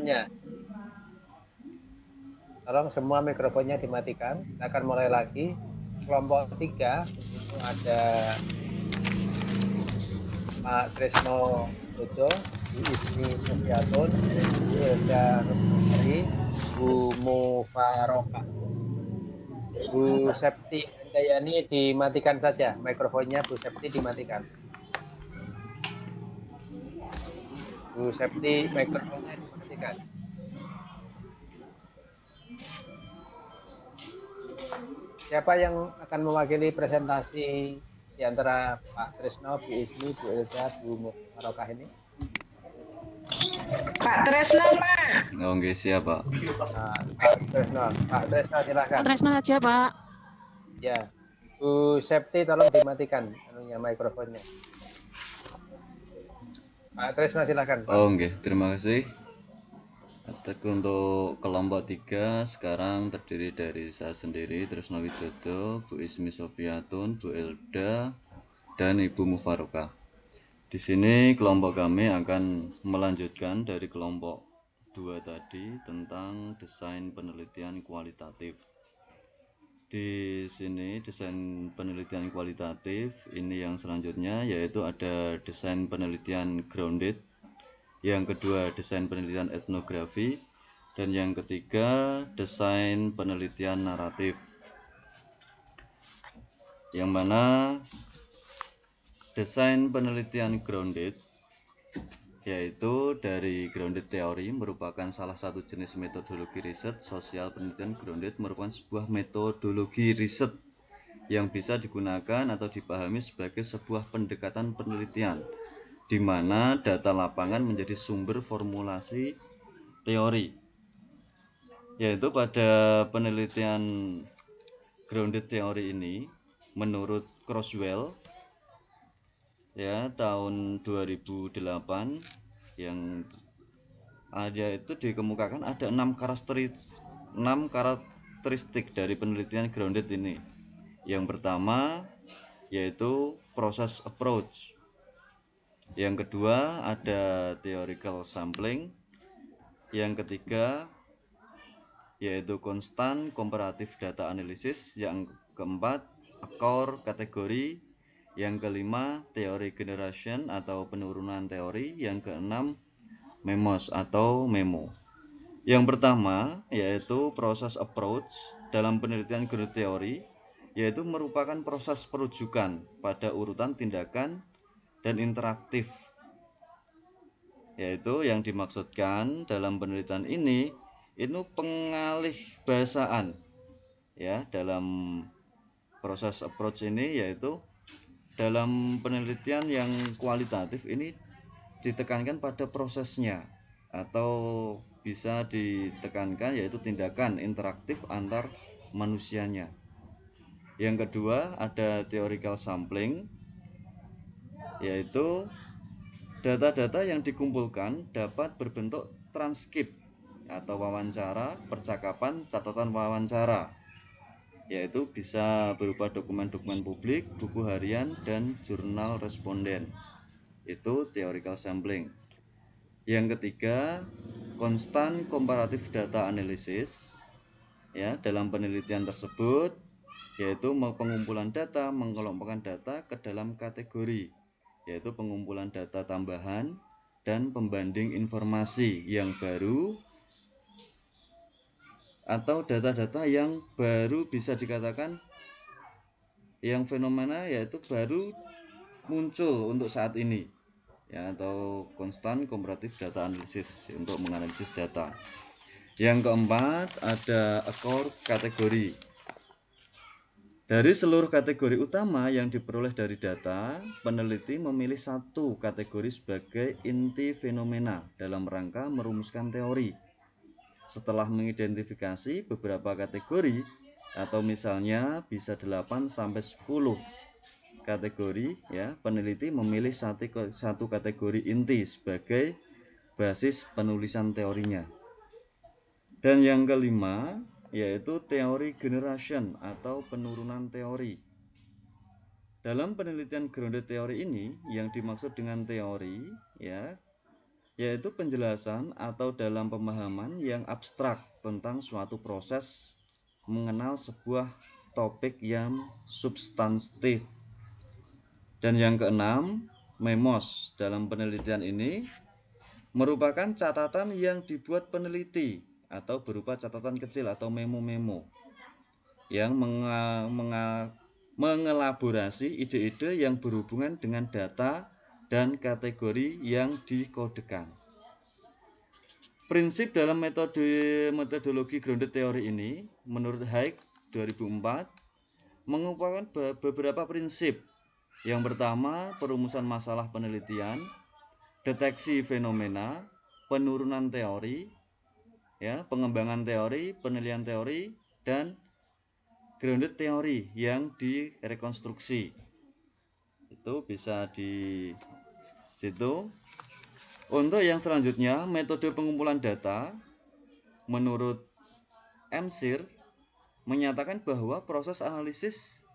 mikrofonnya. Tolong semua mikrofonnya dimatikan. Kita akan mulai lagi. Kelompok 3 itu ada Pak Tresno Dodo, Bu Ismi Sofiatun, Bu Elda Rosmari, Bu Mufaroka. Bu Septi Handayani dimatikan saja. Mikrofonnya Bu Septi dimatikan. Bu Septi mikrofonnya dimatikan. Siapa yang akan mewakili presentasi di antara Pak Tresno, Bu Ismi, Bu Elda, Bu Mufarokah ini? Pak Tresno, Pak. Oh, nggih, siap, Pak. Nah, Pak Tresno silakan. Pak Tresno aja, Pak. Ya, Bu Septi tolong dimatikan mikrofonnya. Pak Tresno silakan, Pak. Oh, nggih, terima kasih. Untuk kelompok 3 sekarang terdiri dari saya sendiri, Tresno Widodo, Bu Ismi Sofiatun, Bu Elda, dan Ibu Mufarokah. Di sini kelompok kami akan melanjutkan dari kelompok 2 tadi tentang desain penelitian kualitatif. Di sini desain penelitian kualitatif ini yang selanjutnya yaitu ada desain penelitian grounded, yang kedua desain penelitian etnografi, dan yang ketiga desain penelitian naratif. Yang mana desain penelitian grounded yaitu dari grounded theory merupakan salah satu jenis metodologi riset sosial. Penelitian grounded merupakan sebuah metodologi riset yang bisa digunakan atau dipahami sebagai sebuah pendekatan penelitian di mana data lapangan menjadi sumber formulasi teori. Yaitu pada penelitian grounded theory ini menurut Crosswell ya tahun 2008 yang ada itu dikemukakan ada 6 karakteristik dari penelitian grounded ini. Yang pertama yaitu proses approach. Yang kedua ada theoretical sampling. Yang ketiga yaitu constant comparative data analysis. Yang keempat core kategori. Yang kelima teori generation atau penurunan teori. Yang keenam memos atau memo. Yang pertama yaitu proses approach dalam penelitian grounded theory, yaitu merupakan proses perujukan pada urutan tindakan dan interaktif. Yaitu yang dimaksudkan dalam penelitian ini itu pengalih bahasaan ya dalam proses approach ini, yaitu dalam penelitian yang kualitatif ini ditekankan pada prosesnya atau bisa ditekankan yaitu tindakan interaktif antar manusianya. Yang kedua ada theoretical sampling, yaitu data-data yang dikumpulkan dapat berbentuk transkrip atau wawancara, percakapan, catatan wawancara, yaitu bisa berupa dokumen-dokumen publik, buku harian, dan jurnal responden. Itu theoretical sampling. Yang ketiga, constant comparative data analysis. Ya, dalam penelitian tersebut yaitu pengumpulan data, mengelompokkan data ke dalam kategori, yaitu pengumpulan data tambahan dan pembanding informasi yang baru atau data-data yang baru, bisa dikatakan yang fenomena yaitu baru muncul untuk saat ini ya, atau constant comparative data analysis untuk menganalisis data. Yang keempat ada core kategori. Dari seluruh kategori utama yang diperoleh dari data, peneliti memilih satu kategori sebagai inti fenomena dalam rangka merumuskan teori. Setelah mengidentifikasi beberapa kategori atau misalnya bisa 8 sampai 10 kategori ya, peneliti memilih satu kategori inti sebagai basis penulisan teorinya. Dan yang kelima yaitu teori generation atau penurunan teori. Dalam penelitian grounded teori ini yang dimaksud dengan teori ya, yaitu penjelasan atau dalam pemahaman yang abstrak tentang suatu proses mengenal sebuah topik yang substantif. Dan yang keenam, memos dalam penelitian ini merupakan catatan yang dibuat peneliti atau berupa catatan kecil atau memo-memo yang mengelaborasi ide-ide yang berhubungan dengan data dan kategori yang dikodekan. Prinsip dalam metodologi grounded theory ini menurut Haig 2004 mengumpulkan beberapa prinsip. Yang pertama, perumusan masalah penelitian, deteksi fenomena, penurunan teori, pengembangan teori, penilaian teori, dan grounded teori yang direkonstruksi. Itu bisa di situ. Untuk yang selanjutnya, metode pengumpulan data menurut MSIR menyatakan bahwa proses analisis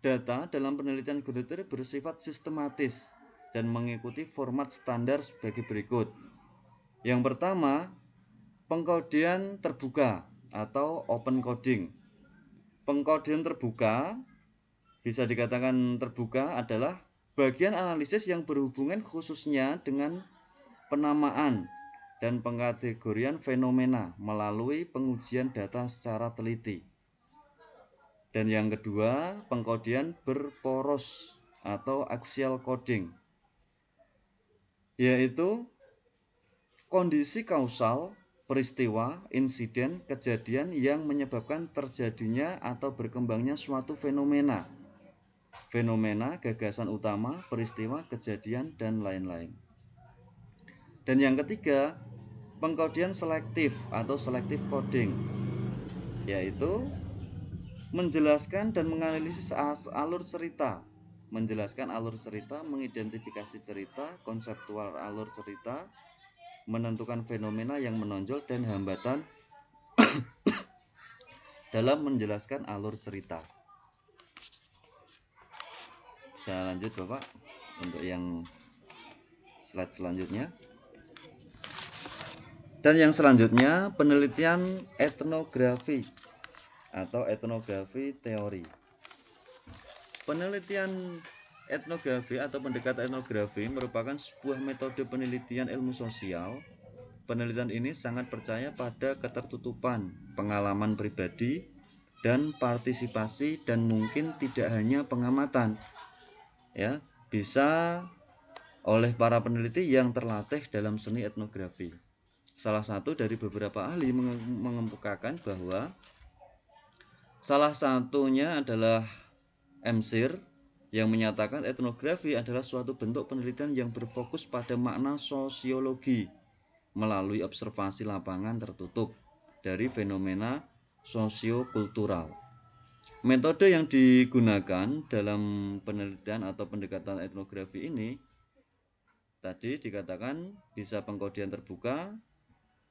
data dalam penelitian grounded theory bersifat sistematis dan mengikuti format standar sebagai berikut. Yang pertama, pengkodian terbuka atau open coding. Pengkodian terbuka bisa dikatakan terbuka adalah bagian analisis yang berhubungan khususnya dengan penamaan dan pengkategorian fenomena melalui pengujian data secara teliti. Dan yang kedua, pengkodian berporos atau axial coding, yaitu kondisi kausal, peristiwa, insiden, kejadian yang menyebabkan terjadinya atau berkembangnya suatu fenomena. Fenomena, gagasan utama, peristiwa, kejadian, dan lain-lain. Dan yang ketiga, pengkodian selektif atau selective coding, yaitu menjelaskan dan menganalisis alur cerita, mengidentifikasi cerita, konseptual alur cerita, menentukan fenomena yang menonjol dan hambatan dalam menjelaskan alur cerita. Saya lanjut Bapak untuk yang slide selanjutnya. Dan yang selanjutnya, penelitian etnografi atau etnografi teori. Penelitian etnografi atau pendekatan etnografi merupakan sebuah metode penelitian ilmu sosial. Penelitian ini sangat percaya pada ketertutupan pengalaman pribadi dan partisipasi, dan mungkin tidak hanya pengamatan, bisa oleh para peneliti yang terlatih dalam seni etnografi. Salah satu dari beberapa ahli mengemukakan bahwa salah satunya adalah MSIR yang menyatakan etnografi adalah suatu bentuk penelitian yang berfokus pada makna sosiologi melalui observasi lapangan tertutup dari fenomena sosiokultural. Metode yang digunakan dalam penelitian atau pendekatan etnografi ini tadi dikatakan bisa pengkodian terbuka,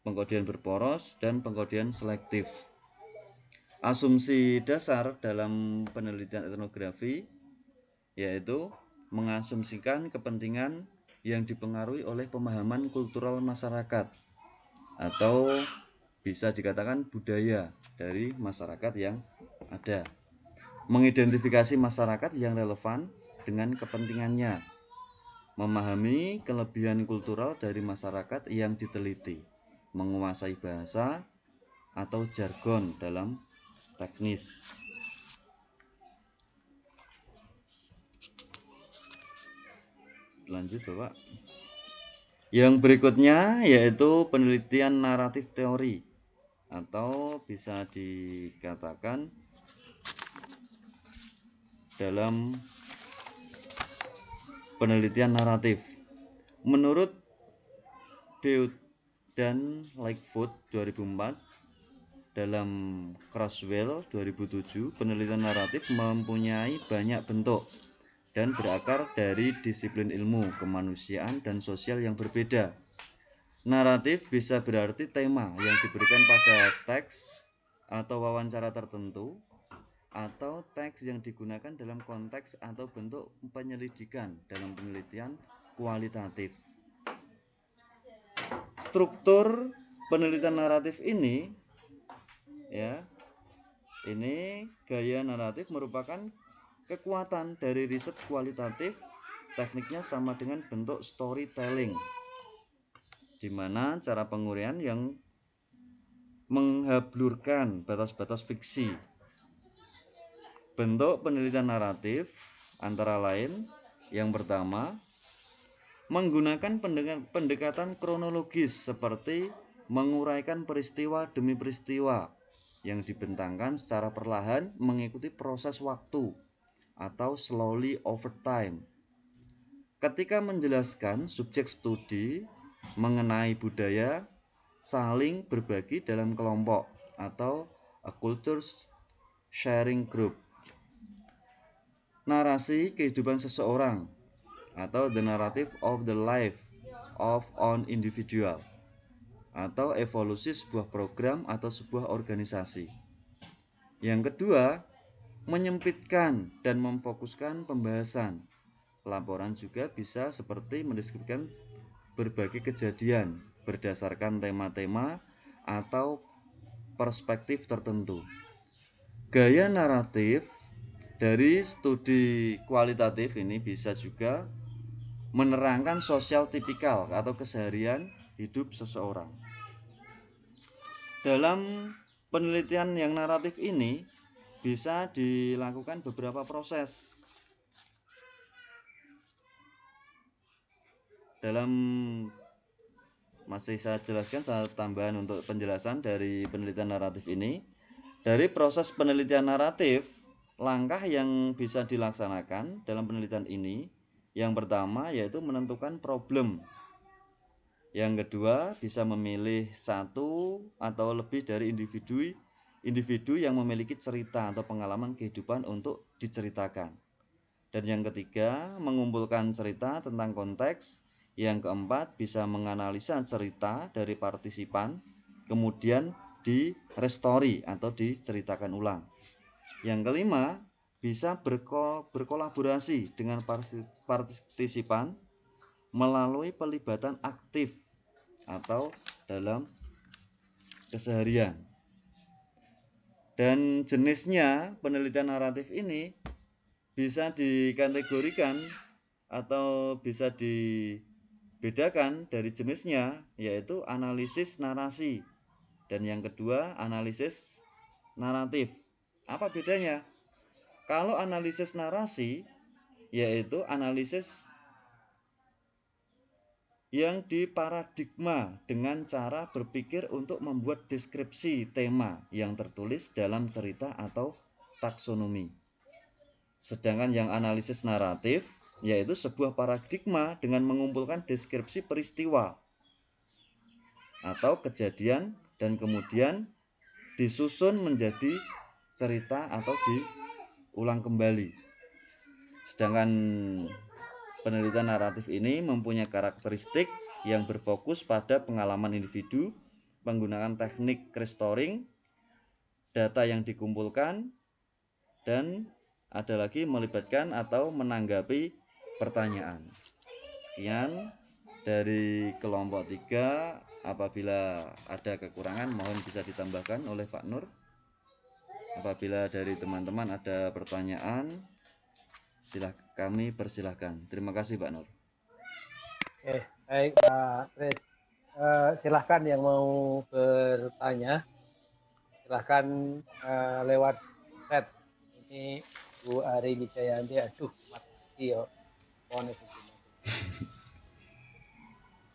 pengkodian berporos, dan pengkodian selektif. Asumsi dasar dalam penelitian etnografi yaitu mengasumsikan kepentingan yang dipengaruhi oleh pemahaman kultural masyarakat atau bisa dikatakan budaya dari masyarakat yang ada, mengidentifikasi masyarakat yang relevan dengan kepentingannya, memahami kelebihan kultural dari masyarakat yang diteliti, menguasai bahasa atau jargon dalam teknis. Lanjut Bapak. Yang berikutnya yaitu penelitian naratif teori atau bisa dikatakan dalam penelitian naratif. Menurut Deutsch dan Lightfoot 2004, dalam Crosswell 2007, penelitian naratif mempunyai banyak bentuk dan berakar dari disiplin ilmu, kemanusiaan, dan sosial yang berbeda. Naratif bisa berarti tema yang diberikan pada teks atau wawancara tertentu, atau teks yang digunakan dalam konteks atau bentuk penyelidikan dalam penelitian kualitatif. struktur penelitian naratif ini, ya, ini gaya naratif merupakan kekuatan dari riset kualitatif. Tekniknya sama dengan bentuk storytelling, di mana cara penguraian yang menghablurkan batas-batas fiksi. Bentuk penelitian naratif antara lain, yang pertama, menggunakan pendekatan kronologis seperti menguraikan peristiwa demi peristiwa yang dibentangkan secara perlahan mengikuti proses waktu atau slowly over time. Ketika menjelaskan subjek studi mengenai budaya saling berbagi dalam kelompok atau a culture sharing group. Narasi kehidupan seseorang atau the narrative of the life of an individual atau evolusi sebuah program atau sebuah organisasi. Yang kedua, menyempitkan dan memfokuskan pembahasan. Laporan juga bisa seperti mendeskripsikan berbagai kejadian berdasarkan tema-tema atau perspektif tertentu. Gaya naratif dari studi kualitatif ini bisa juga menerangkan sosial tipikal atau keseharian hidup seseorang. Dalam penelitian yang naratif ini bisa dilakukan beberapa proses. Masih saya jelaskan saat tambahan untuk penjelasan dari penelitian naratif ini. Dari proses penelitian naratif, langkah yang bisa dilaksanakan dalam penelitian ini, yang pertama yaitu menentukan problem. Yang kedua, bisa memilih satu atau lebih dari individu yang memiliki cerita atau pengalaman kehidupan untuk diceritakan. Dan yang ketiga, mengumpulkan cerita tentang konteks. Yang keempat, bisa menganalisa cerita dari partisipan, kemudian di-restori atau diceritakan ulang. Yang kelima, bisa berkolaborasi dengan partisipan melalui pelibatan aktif atau dalam keseharian. Dan jenisnya penelitian naratif ini bisa dikategorikan atau bisa dibedakan dari jenisnya, yaitu analisis narasi dan yang kedua analisis naratif. Apa bedanya? Kalau analisis narasi yaitu analisis yang diparadigma dengan cara berpikir untuk membuat deskripsi tema yang tertulis dalam cerita atau taksonomi. Sedangkan yang analisis naratif yaitu sebuah paradigma dengan mengumpulkan deskripsi peristiwa atau kejadian dan kemudian disusun menjadi cerita atau diulang kembali. Sedangkan penelitian naratif ini mempunyai karakteristik yang berfokus pada pengalaman individu, menggunakan teknik restoring, data yang dikumpulkan, dan ada lagi melibatkan atau menanggapi pertanyaan. Sekian dari kelompok 3. Apabila ada kekurangan mohon bisa ditambahkan oleh Pak Nur. Apabila dari teman-teman ada pertanyaan, kami persilahkan. Terima kasih Pak Nur. Baik Pak Tris. Silahkan yang mau bertanya, silahkan lewat chat. Ini Bu Ari Wijayanti, aduh mati yo.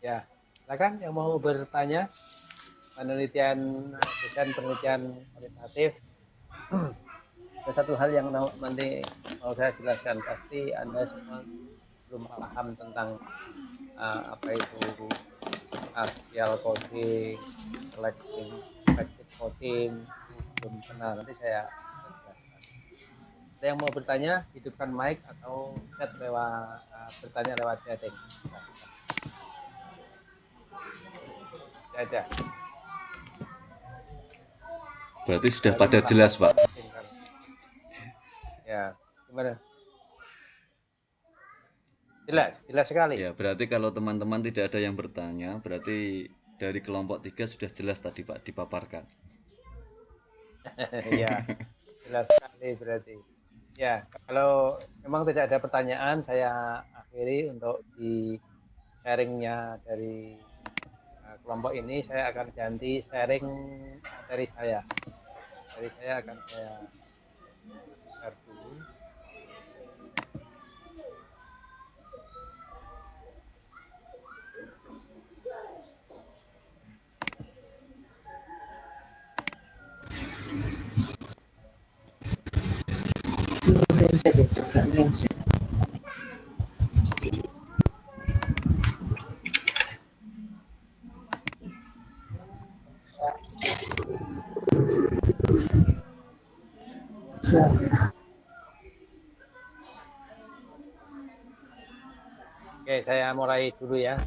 Ya, silakan yang mau bertanya. Penelitian kualitatif. Ada satu hal yang nanti mau saya jelaskan, pasti Anda semua belum paham tentang apa itu partial coding, selective coding, belum kenal. Nanti saya jelaskan. Ada yang mau bertanya, hidupkan mic atau chat lewat bertanya lewat chatting. Ada. Berarti sudah pada jelas Pak. Ya, gimana? Jelas sekali. Ya, berarti kalau teman-teman tidak ada yang bertanya, berarti dari kelompok 3 sudah jelas tadi Pak dipaparkan. Ya, jelas sekali berarti. Ya, kalau memang tidak ada pertanyaan, saya akhiri untuk di sharingnya dari kelompok ini. Saya akan ganti sharing materi saya. Materi saya akan saya share dulu. Oke, saya mulai dulu ya.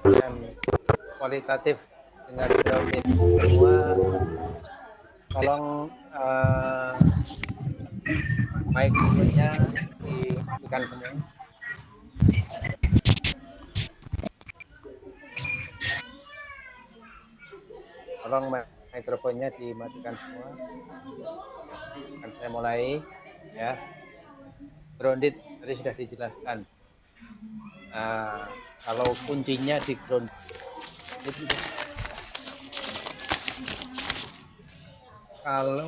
Dan kualitatif dengan grounded semua. Tolong mic-nya dimatikan semua. Tolong mikrofonnya dimatikan semua. Akan saya mulai ya. Grounded tadi sudah dijelaskan. Kalau kuncinya di grounded itu kalau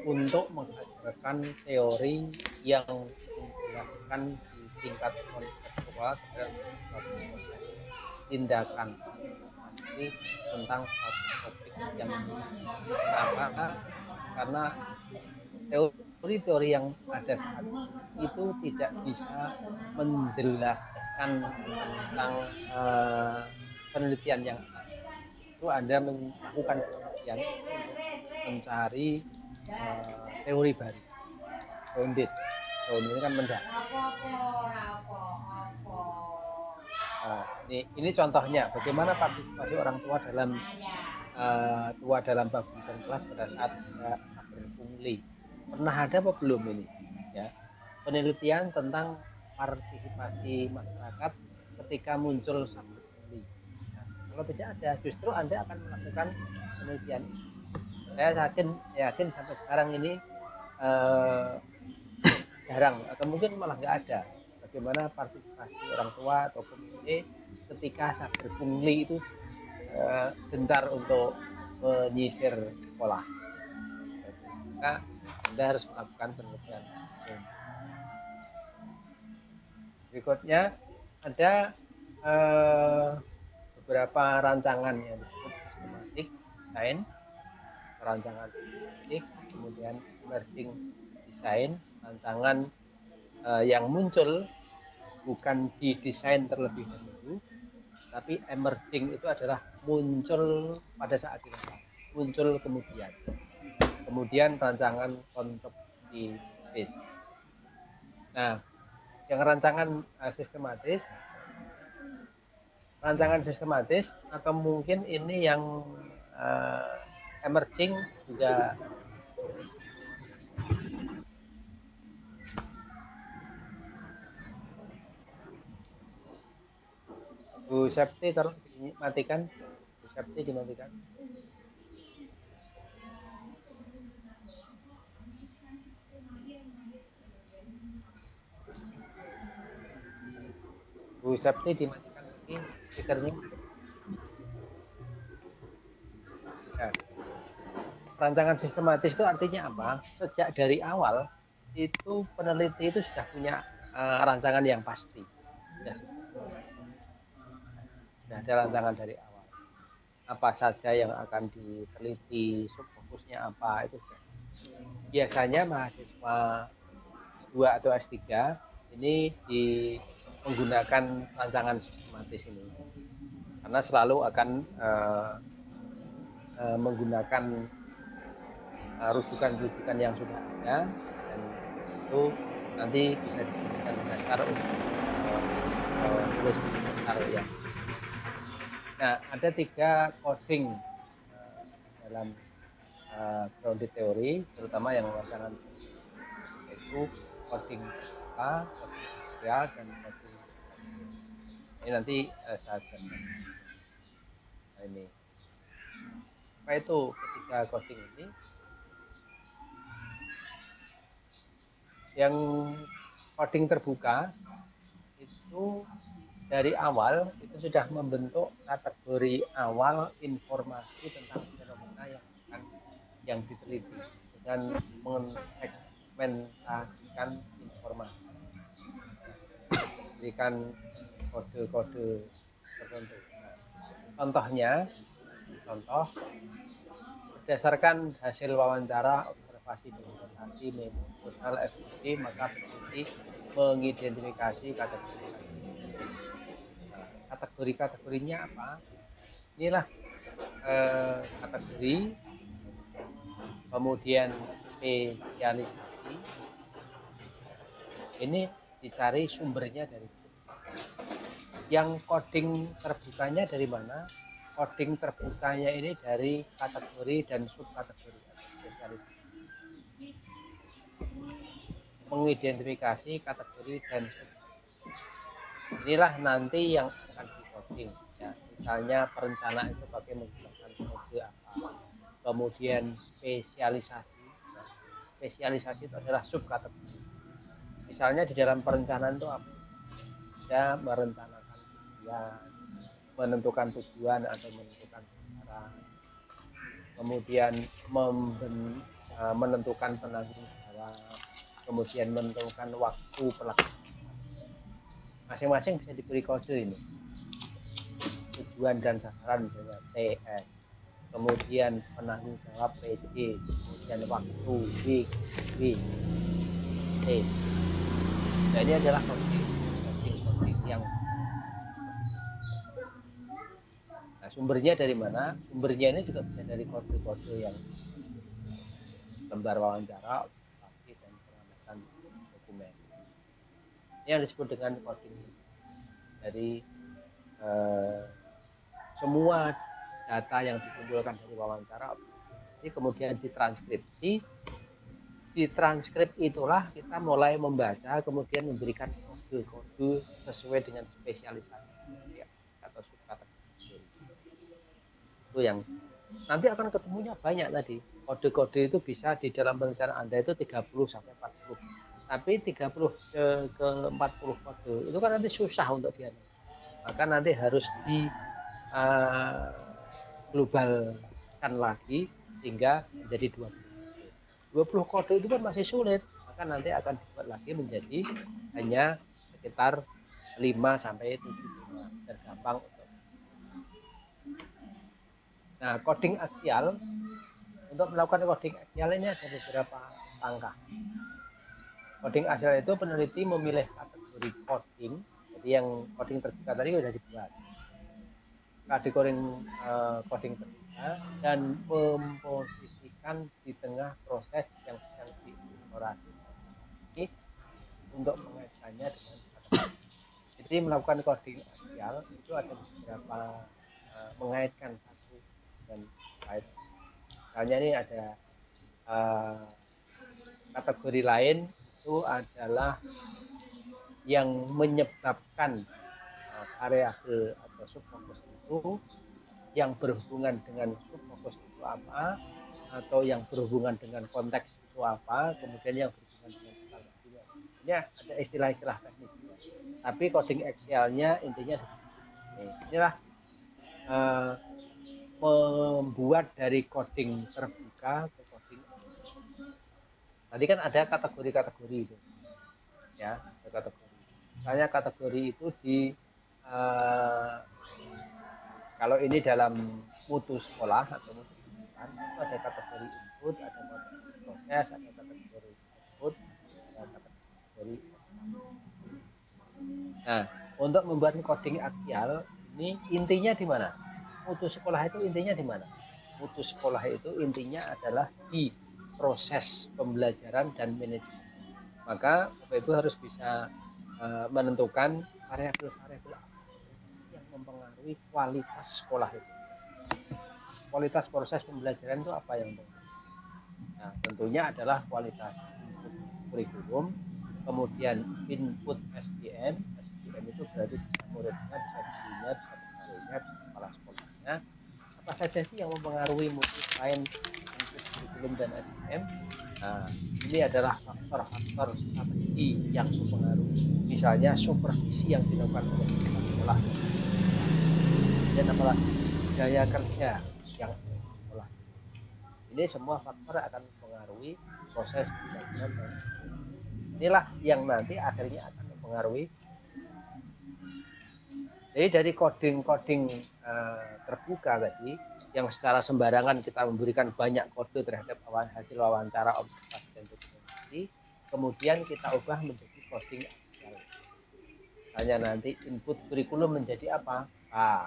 untuk menghasilkan teori yang menjelaskan di tingkat konseptual terhadap suatu proses tindakan tentang suatu topik yang kenapa? Karena teori-teori yang ada saat itu tidak bisa menjelaskan tentang penelitian yang ada. Itu Anda melakukan penelitian untuk mencari teori baru. Grounded. Grounded ini kan mendalam. Ini contohnya bagaimana partisipasi orang tua dalam bagian kelas pada saat ada saber pungli. Pernah ada apa belum ini? Ya, penelitian tentang partisipasi masyarakat ketika muncul saber pungli. Nah, kalau tidak ada, justru Anda akan melakukan penelitian itu. Saya yakin sampai sekarang ini jarang atau mungkin malah nggak ada bagaimana partisipasi orang tua atau komite ketika saber pungli itu gencar untuk menyisir sekolah. Maka Anda harus melakukan penelitian. Berikutnya ada beberapa rancangan yang disebut sistematik design, rancangan sistematik, kemudian emerging design, rancangan yang muncul bukan didesain terlebih dahulu, tapi emerging itu adalah muncul pada saat yang sama, muncul kemudian. Kemudian rancangan konseptualis. Nah, yang rancangan sistematis atau mungkin ini yang emerging juga Bu Septi tolong dimatikan. Bu Septi dimatikan. Bu Septi dimatikan lagi speakernya. Ya. Rancangan sistematis itu artinya apa? Sejak dari awal itu peneliti itu sudah punya rancangan yang pasti. Sudah ada rancangan dari awal. Apa saja yang akan diteliti, subfokusnya apa, itu sudah. Biasanya mahasiswa S2 atau S3 ini menggunakan rancangan sistematis ini. Karena selalu akan menggunakan rujukan-rujukan yang sudah ada, dan itu nanti bisa dijadikan dasar untuk tulis karya. Nah, ada 3 coding dalam grounded teori, terutama yang rancangan, yaitu coding A, coding sosial, dan coding Ini nanti saya jelaskan. Nah, ini. Apa itu ketiga coding ini? Yang coding terbuka itu dari awal itu sudah membentuk kategori awal informasi tentang fenomena yang diteliti dengan mensegmentasikan informasi, berikan kode-kode tertentu. Nah, contoh berdasarkan hasil wawancara, observasi, dokumentasi, memo, jurnal, FGD, maka peneliti mengidentifikasi kategori-kategori. Nah, kategori-kategorinya apa? Inilah kategori, kemudian spesialisasi. Ini dicari sumbernya dari yang coding terbukanya dari mana? Coding terbukanya ini dari kategori dan subkategori atau spesialisasi. Mengidentifikasi kategori dan subkategori. Inilah nanti yang akan di-coding. Ya, misalnya perencanaan itu pakai menggunakan kode apa. Kemudian spesialisasi. Ya, spesialisasi itu adalah subkategori. Misalnya di dalam perencanaan itu apa? Ada merencanakan tujuan, menentukan tujuan atau menentukan sasaran, kemudian menentukan penanggung jawab, kemudian menentukan waktu pelaksanaan. Masing-masing bisa diberi kode ini. Tujuan dan sasaran misalnya TS, kemudian penanggung jawab PD, kemudian waktu W, T. Nah, ini adalah coding yang sumbernya dari mana? Sumbernya ini juga bisa dari kode-kode yang lembar wawancara, observasi, dan pengamatan dokumen. Ini yang disebut dengan coding dari semua data yang dikumpulkan dari wawancara, observasi, kemudian ditranskripsi. Di transkrip itulah kita mulai membaca, kemudian memberikan kode-kode sesuai dengan spesialisasi atau subkategori. Itu yang nanti akan ketemunya banyak tadi. Kode-kode itu bisa di dalam perencanaan Anda itu 30 sampai 40. Tapi 30 ke 40 kode itu kan nanti susah untuk dianalisis. Maka nanti harus di globalkan lagi sehingga menjadi 20. 20 kode itu kan masih sulit, maka nanti akan dibuat lagi menjadi hanya sekitar 5 sampai 7 tema dan gampang untuk. Nah, coding aksial, untuk melakukan coding aksial ini ada beberapa langkah. Coding aksial itu peneliti memilih kategori coding, jadi yang coding terbuka tadi sudah dibuat. Kategori coding terbuka dan memposisikan di tengah proses yang sedang dieksplorasi untuk mengaitkannya dengan kategori. Jadi melakukan coding aksial itu ada beberapa mengaitkan satu dengan lain. Misalnya ini ada kategori lain itu adalah yang menyebabkan variabel atau subfokus itu, yang berhubungan dengan subfokus itu apa, atau yang berhubungan dengan konteks itu apa, kemudian yang berhubungan dengan evaluasinya. Ini ada istilah-istilah teknis juga. Tapi coding aksialnya intinya inilah membuat dari coding terbuka ke coding. Tadi kan ada kategori-kategori itu, ya, ada kategori. Misalnya kategori itu kalau ini dalam mutu sekolah atau mutu pendidikan itu ada kategori input, ada kategori proses, ada kategori output, ada kategori. Nah, untuk membuat coding aksial ini intinya di mana? Mutu sekolah itu intinya di mana? Mutu sekolah itu intinya adalah di proses pembelajaran dan manajemen. Maka Bapak Ibu harus bisa menentukan variabel-variabel apa yang mempengaruhi kualitas sekolah itu. Kualitas proses pembelajaran itu apa yang mempengaruhi? Nah, tentunya adalah kualitas input kurikulum, kemudian input SDM SDM itu berarti bisa muridnya, bisa gurunya, bisa pegawainya, bisa kepala sekolahnya. Apa saja sih yang mempengaruhi mutu selain input kurikulum dan SDM? Nah, ini adalah faktor-faktor strategi yang mempengaruhi. Misalnya supervisi yang dilakukan oleh kepala sekolah dan apalagi gaya kerja yang ada di sekolah. Ini semua faktor akan mempengaruhi proses pembelajaran dan inilah yang nanti akhirnya akan mempengaruhi. Jadi dari coding-coding terbuka tadi, yang secara sembarangan kita memberikan banyak kode terhadap hasil wawancara, observasi, dan dokumentasi, kemudian kita ubah menjadi coding aksial. Hanya nanti input kurikulum menjadi apa? A.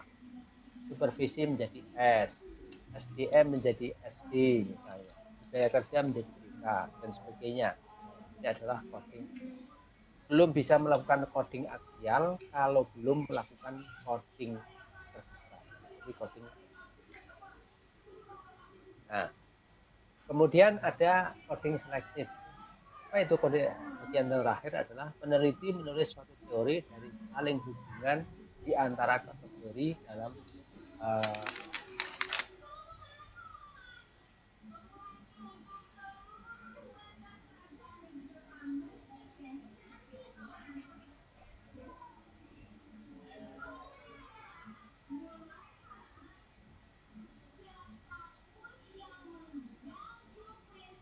Supervisi menjadi S. SDM menjadi SD misalnya. Gaya kerja menjadi BK dan sebagainya. Ini adalah coding. Belum bisa melakukan coding aksial kalau belum melakukan coding terbuka. Jadi coding. Nah, kemudian ada coding selektif. Apa itu kode bagian terakhir adalah peneliti menulis suatu teori dari saling hubungan di antara kategori dalam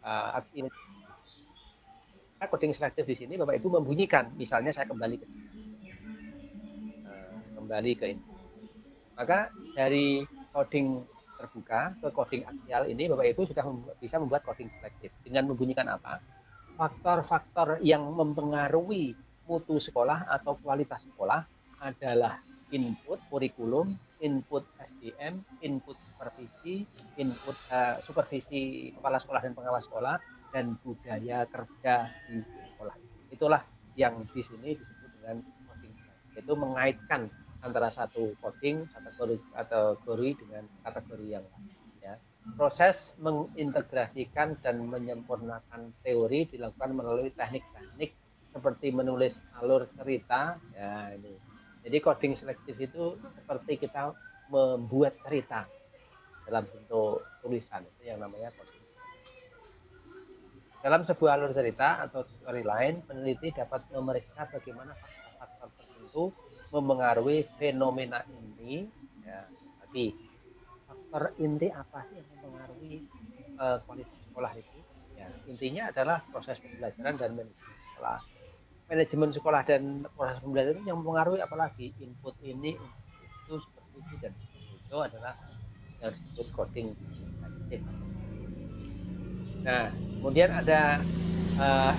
aksi ini. Coding selektif di sini Bapak Ibu membunyikan, misalnya saya kembali ke ini. Maka dari coding terbuka ke coding aksial ini Bapak Ibu sudah bisa membuat coding selektif dengan membunyikan apa? Faktor-faktor yang mempengaruhi mutu sekolah atau kualitas sekolah adalah input kurikulum, input SDM, input supervisi, input supervisi kepala sekolah dan pengawas sekolah, dan budaya kerja di sekolah. Itulah yang di sini disebut dengan coding, yaitu mengaitkan antara satu coding kategori dengan kategori yang lain. Ya. Proses mengintegrasikan dan menyempurnakan teori dilakukan melalui teknik-teknik seperti menulis alur cerita. Ya, ini. Jadi coding selektif itu seperti kita membuat cerita dalam bentuk tulisan, itu yang namanya coding. Dalam sebuah alur cerita atau storyline, peneliti dapat memeriksa bagaimana faktor-faktor tertentu memengaruhi fenomena ini. Ya, tadi faktor inti apa sih yang mempengaruhi kualitas sekolah itu? Ya, intinya adalah proses pembelajaran dan manajemen sekolah. Manajemen sekolah dan proses pembelajaran yang mempengaruhi apalagi input ini, input itu, supervisi dan itu adalah yang disebut coding selektif. Nah, kemudian ada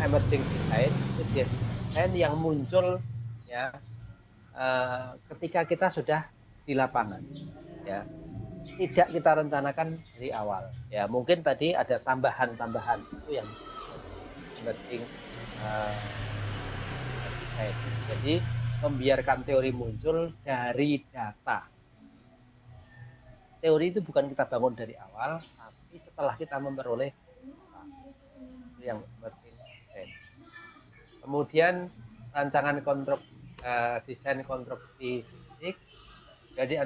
emerging design, itu desain yang muncul ya ketika kita sudah di lapangan, ya tidak kita rencanakan dari awal. Ya mungkin tadi ada tambahan-tambahan itu yang emerging design. Jadi membiarkan teori muncul dari data. Teori itu bukan kita bangun dari awal, tapi setelah kita memperoleh data. Itu yang emerging design. Kemudian rancangan desain konstruksi fisik. Jadi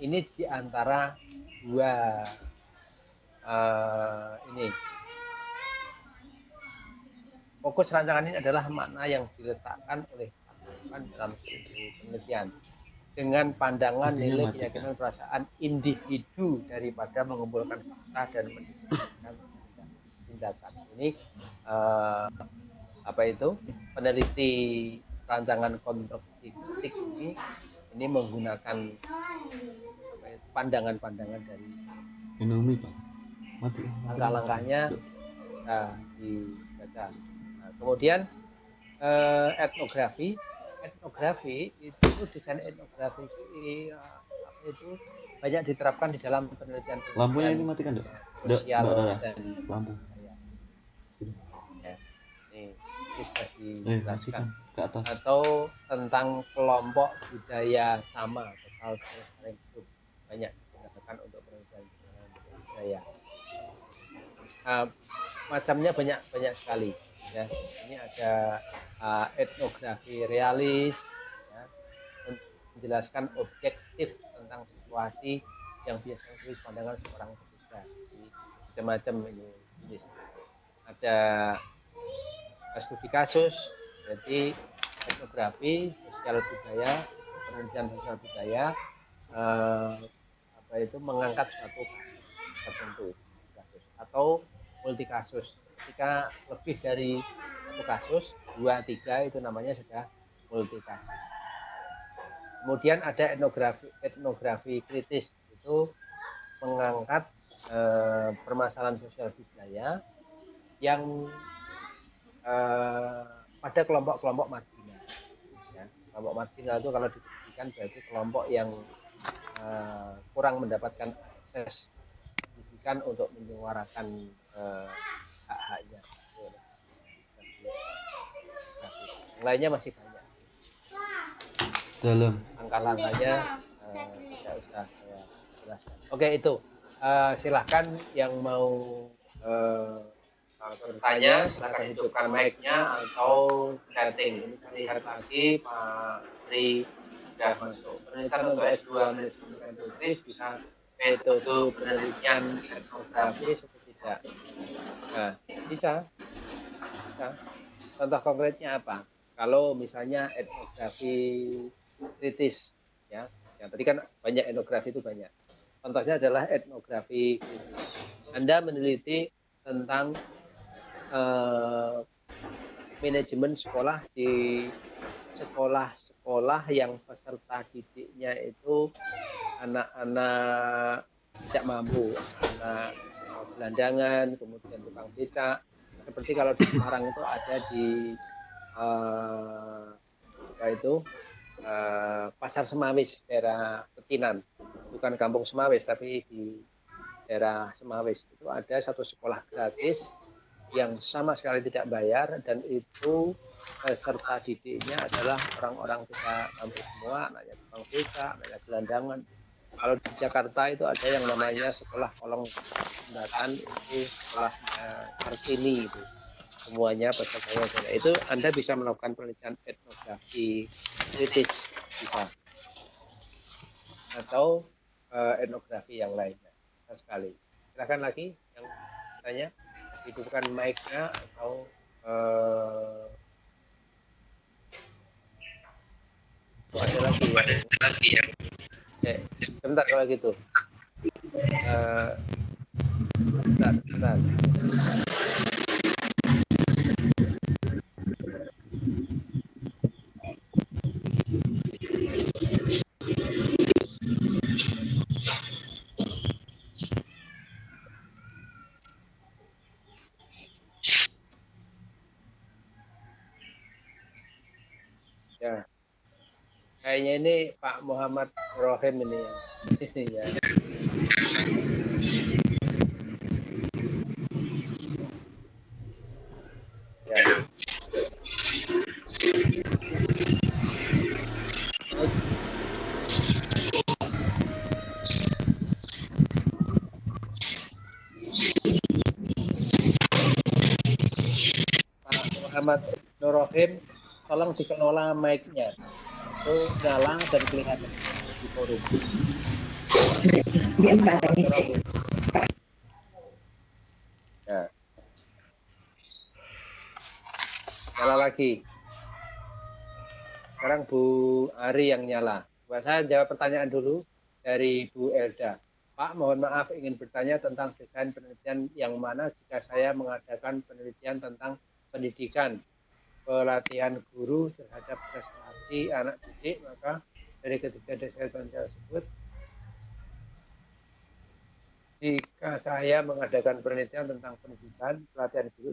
ini di antara dua ini. Fokus rancangan ini adalah makna yang diletakkan oleh satuan dalam suatu penelitian dengan pandangan nilai keyakinan perasaan individu daripada mengumpulkan fakta dan mendistribusikan tindakan. Ini peneliti rancangan konstruksi fisik ini menggunakan pandangan-pandangan dari langkah-langkahnya dibaca. Nah, kemudian etnografi itu desain etnografi itu banyak diterapkan di dalam penelitian lampunya ini matikan sosial dan lampu ya, ini bisa dijelaskan ke atas. Atau tentang kelompok budaya sama atau cultural sharing group banyak digunakan untuk penelitian budaya. Macamnya banyak sekali ya. Ini ada etnografi realis ya. menjelaskan objektif tentang situasi yang biasanya dari pandangan seorang pemuda. Jadi macam-macam ini jenis. Ada studi kasus, jadi etnografi, sosial budaya, penelitian sosial budaya, apa itu mengangkat suatu kasus tertentu kasus atau multi kasus. Ketika lebih dari satu kasus, 2, 3 itu namanya sudah multi kasus. Kemudian ada etnografi kritis, itu mengangkat permasalahan sosial budaya yang pada kelompok-kelompok marginal. Ya, kelompok marginal itu kalau didefinisikan berarti kelompok yang kurang mendapatkan akses pendidikan untuk menyuarakan hak-haknya. Yang lainnya masih banyak. Dalam. Langkah-langkahnya tidak usah saya jelaskan. Oke, itu. Silahkan yang mau bertanya, silahkan hidupkan mic-nya atau chatting. Ini saya lihat lagi Pak Tri sudah masuk. Penelitian untuk S2 manajemen penelitian bisa metode penelitian etnografi atau tidak? Nah, bisa. Contoh konkretnya apa? Kalau misalnya etnografi kritis, ya tadi kan banyak etnografi itu banyak. Contohnya adalah etnografi kritis. Anda meneliti tentang manajemen sekolah di sekolah-sekolah yang peserta didiknya itu anak-anak tidak mampu, anak gelandangan, kemudian tukang becak. Seperti kalau di Semarang itu ada di Pasar Semawis, daerah Pecinan, bukan Kampung Semawis tapi di daerah Semawis itu ada satu sekolah gratis yang sama sekali tidak bayar, dan itu serta didiknya adalah orang-orang tidak mampu semua, anaknya tukang becak, anaknya gelandangan. Kalau di Jakarta itu ada yang namanya sekolah kolong jembatan, itu sekolahnya Kartini, itu semuanya pesertanya sana. Itu Anda bisa melakukan penelitian etnografi kritis, bisa, atau etnografi yang lainnya. Sekali. Silakan lagi yang tanya, hidupkan mic-nya atau ada lagi ya. Sebentar kalau gitu. Sebentar. Ya, kayaknya ini Pak Muhammad Rohim ini ya. Ya. Pak Muhammad Rohim, tolong dikelola mic-nya. Itu nyala dan kelihatan di forum. Ya. Nyala lagi. Sekarang Bu Ari yang nyala. Saya jawab pertanyaan dulu dari Bu Elda. Pak, mohon maaf ingin bertanya tentang desain penelitian yang mana jika saya mengadakan penelitian tentang pendidikan, pelatihan guru terhadap prestasi anak didik, maka dari ketiga desain tersebut, jika saya mengadakan penelitian tentang pendidikan, pelatihan guru,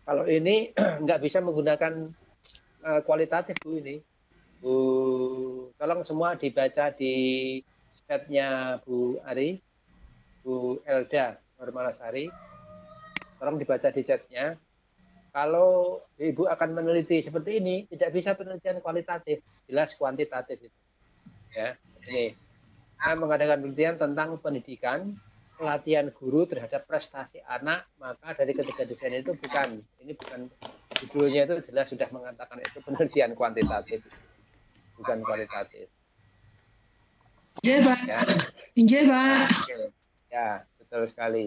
kalau ini nggak bisa menggunakan kualitatif Bu ini. Bu, tolong semua dibaca di chatnya Bu Ari, Bu Elda Normalasari, tolong dibaca di chatnya. Kalau Ibu akan meneliti seperti ini, tidak bisa penelitian kualitatif, jelas kuantitatif itu. Ya, ini saya mengadakan penelitian tentang pendidikan, pelatihan guru terhadap prestasi anak, maka dari ketiga desain itu bukan judulnya itu jelas sudah mengatakan itu penelitian kuantitatif, bukan kualitatif. Iya, Pak. Ya. Iya, Nah, Pak. oke. Ya, betul sekali.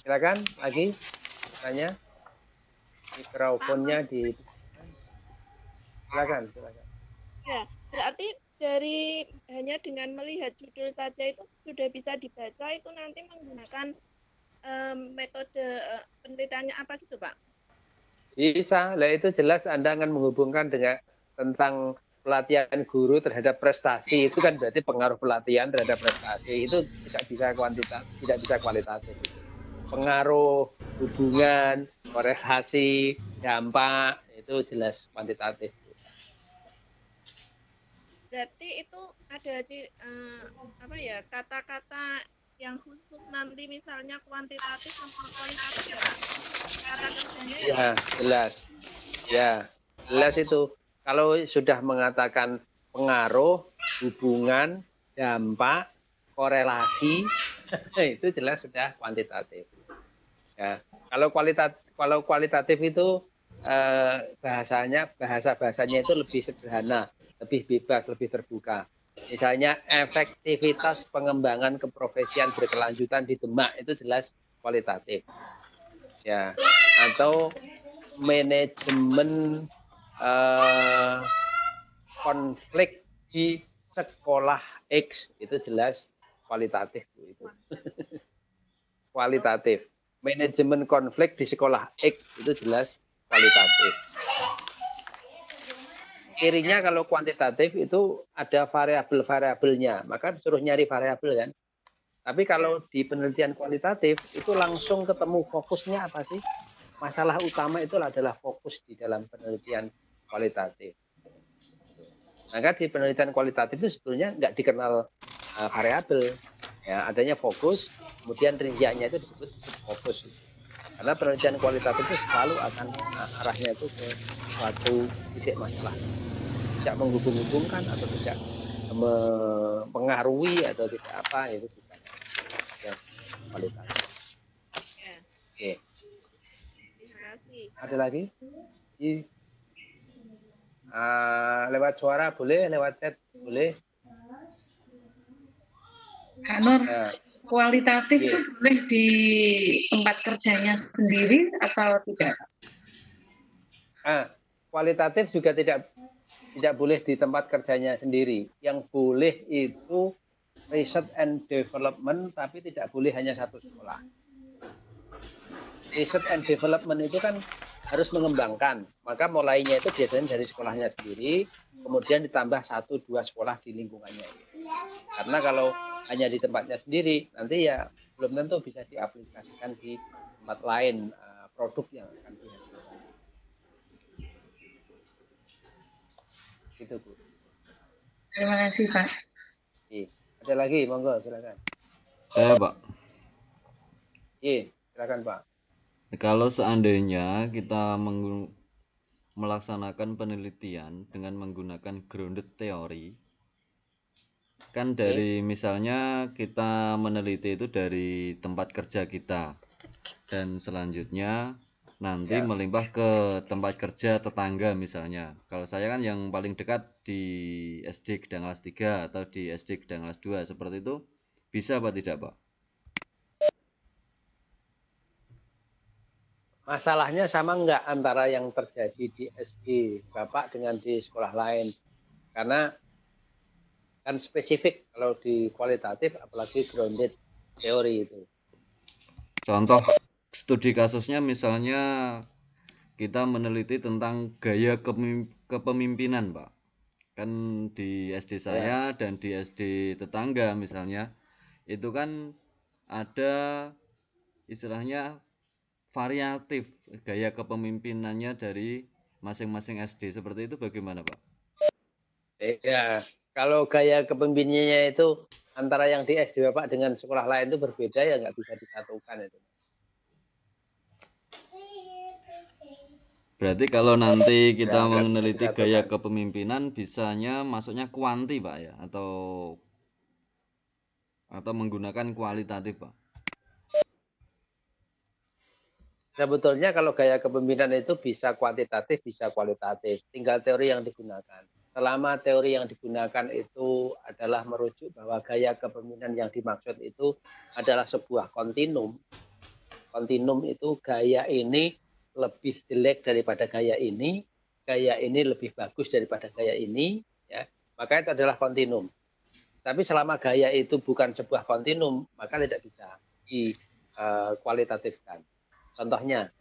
Silakan lagi tanya. Mikrofonnya di silakan. Ya, berarti dari hanya dengan melihat judul saja itu sudah bisa dibaca itu nanti menggunakan metode penelitiannya apa gitu, Pak? Bisa, lah itu jelas Anda akan menghubungkan dengan tentang pelatihan guru terhadap prestasi, itu kan berarti pengaruh pelatihan terhadap prestasi, itu tidak bisa kuantitatif, tidak bisa kualitatif. Pengaruh hubungan, korelasi, dampak, itu jelas kuantitatif. Berarti itu ada apa ya, kata-kata yang khusus nanti misalnya kuantitatif sama kualitatif ya, Pak? Kata kerjanya ya, Ya, Pak? jelas. Ya, jelas itu. Kalau sudah mengatakan pengaruh, hubungan, dampak, korelasi, itu jelas sudah kuantitatif. Ya, kalau kualitatif itu bahasanya itu lebih sederhana, lebih bebas, lebih terbuka. Misalnya efektivitas pengembangan keprofesian berkelanjutan di Demak itu jelas kualitatif. Ya, atau manajemen konflik di sekolah X itu jelas kualitatif itu. Kualitatif. Manajemen konflik di sekolah X itu jelas kualitatif. Kirinya kalau kuantitatif itu ada variabel-variabelnya, maka disuruh nyari variabel kan. Tapi kalau di penelitian kualitatif itu langsung ketemu fokusnya apa sih? Masalah utama itu adalah fokus di dalam penelitian kualitatif. Maka di penelitian kualitatif itu sebetulnya nggak dikenal variabel, ya adanya fokus, kemudian rinciannya itu disebut subfokus. Karena penelitian kualitatif itu selalu akan arahnya itu ke suatu titik masalah, tidak menghubung-hubungkan atau tidak mempengaruhi atau tidak apa itu bukan yang kualitatif. Ya. Oke. Terima kasih. Ada lagi? Lewat suara boleh, lewat chat boleh. Kak Nur, Nah, kualitatif itu boleh di tempat kerjanya sendiri atau tidak? Kualitatif juga tidak boleh di tempat kerjanya sendiri. Yang boleh itu research and development, tapi tidak boleh hanya satu sekolah. Research and development itu kan harus mengembangkan, maka mulainya itu biasanya dari sekolahnya sendiri, kemudian ditambah 1-2 sekolah di lingkungannya. Karena kalau hanya di tempatnya sendiri, nanti ya belum tentu bisa diaplikasikan di tempat lain produk yang akan dihasilkan. Gitu, Bu. Terima kasih, Pak. Ada lagi, monggo, silakan. Saya, Pak. Silakan, Pak. Kalau seandainya kita melaksanakan penelitian dengan menggunakan grounded theory, kan dari misalnya kita meneliti itu dari tempat kerja kita, dan selanjutnya nanti melimpah ke tempat kerja tetangga misalnya. Kalau saya kan yang paling dekat di SD Gedang Alas 3 atau di SD Gedang Alas 2, seperti itu bisa apa tidak, Pak? Masalahnya sama enggak antara yang terjadi di SD Bapak dengan di sekolah lain? Karena kan spesifik kalau di kualitatif, apalagi grounded teori itu. Contoh studi kasusnya misalnya kita meneliti tentang gaya kepemimpinan, Pak. Kan di SD saya dan di SD tetangga misalnya, itu kan ada istilahnya variatif gaya kepemimpinannya dari masing-masing SD. Seperti itu bagaimana, Pak? Ya, kalau gaya kepemimpinannya itu antara yang di SD Bapak dengan sekolah lain itu berbeda, ya nggak bisa disatukan itu. Berarti kalau nanti kita meneliti gaya kepemimpinan, bisanya masuknya kuanti, Pak, ya, atau menggunakan kualitatif, Pak? Sebetulnya kalau gaya kepemimpinan itu bisa kuantitatif, bisa kualitatif, tinggal teori yang digunakan. selama teori yang digunakan itu adalah merujuk bahwa gaya kepemimpinan yang dimaksud itu adalah sebuah kontinum. Kontinum itu gaya ini lebih jelek daripada gaya ini lebih bagus daripada gaya ini, ya, maka itu adalah kontinum. Tapi selama gaya itu bukan sebuah kontinum, maka tidak bisa dikualitatifkan. Contohnya,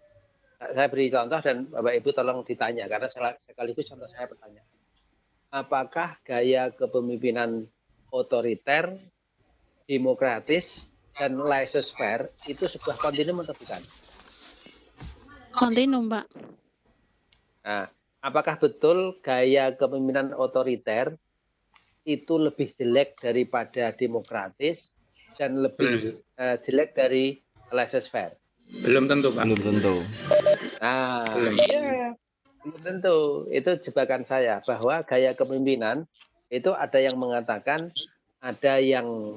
saya beri contoh dan Bapak Ibu tolong ditanya, karena sekaligus contoh saya pertanyaan. Apakah gaya kepemimpinan otoriter, demokratis, dan laissez-faire itu sebuah kontinum atau bukan? Kontinum, Pak. Nah, apakah betul gaya kepemimpinan otoriter itu lebih jelek daripada demokratis dan lebih jelek dari laissez-faire? Belum tentu, Pak. Belum tentu. Nah, iya, belum tentu. Itu jebakan saya bahwa gaya kepemimpinan itu ada yang mengatakan ada yang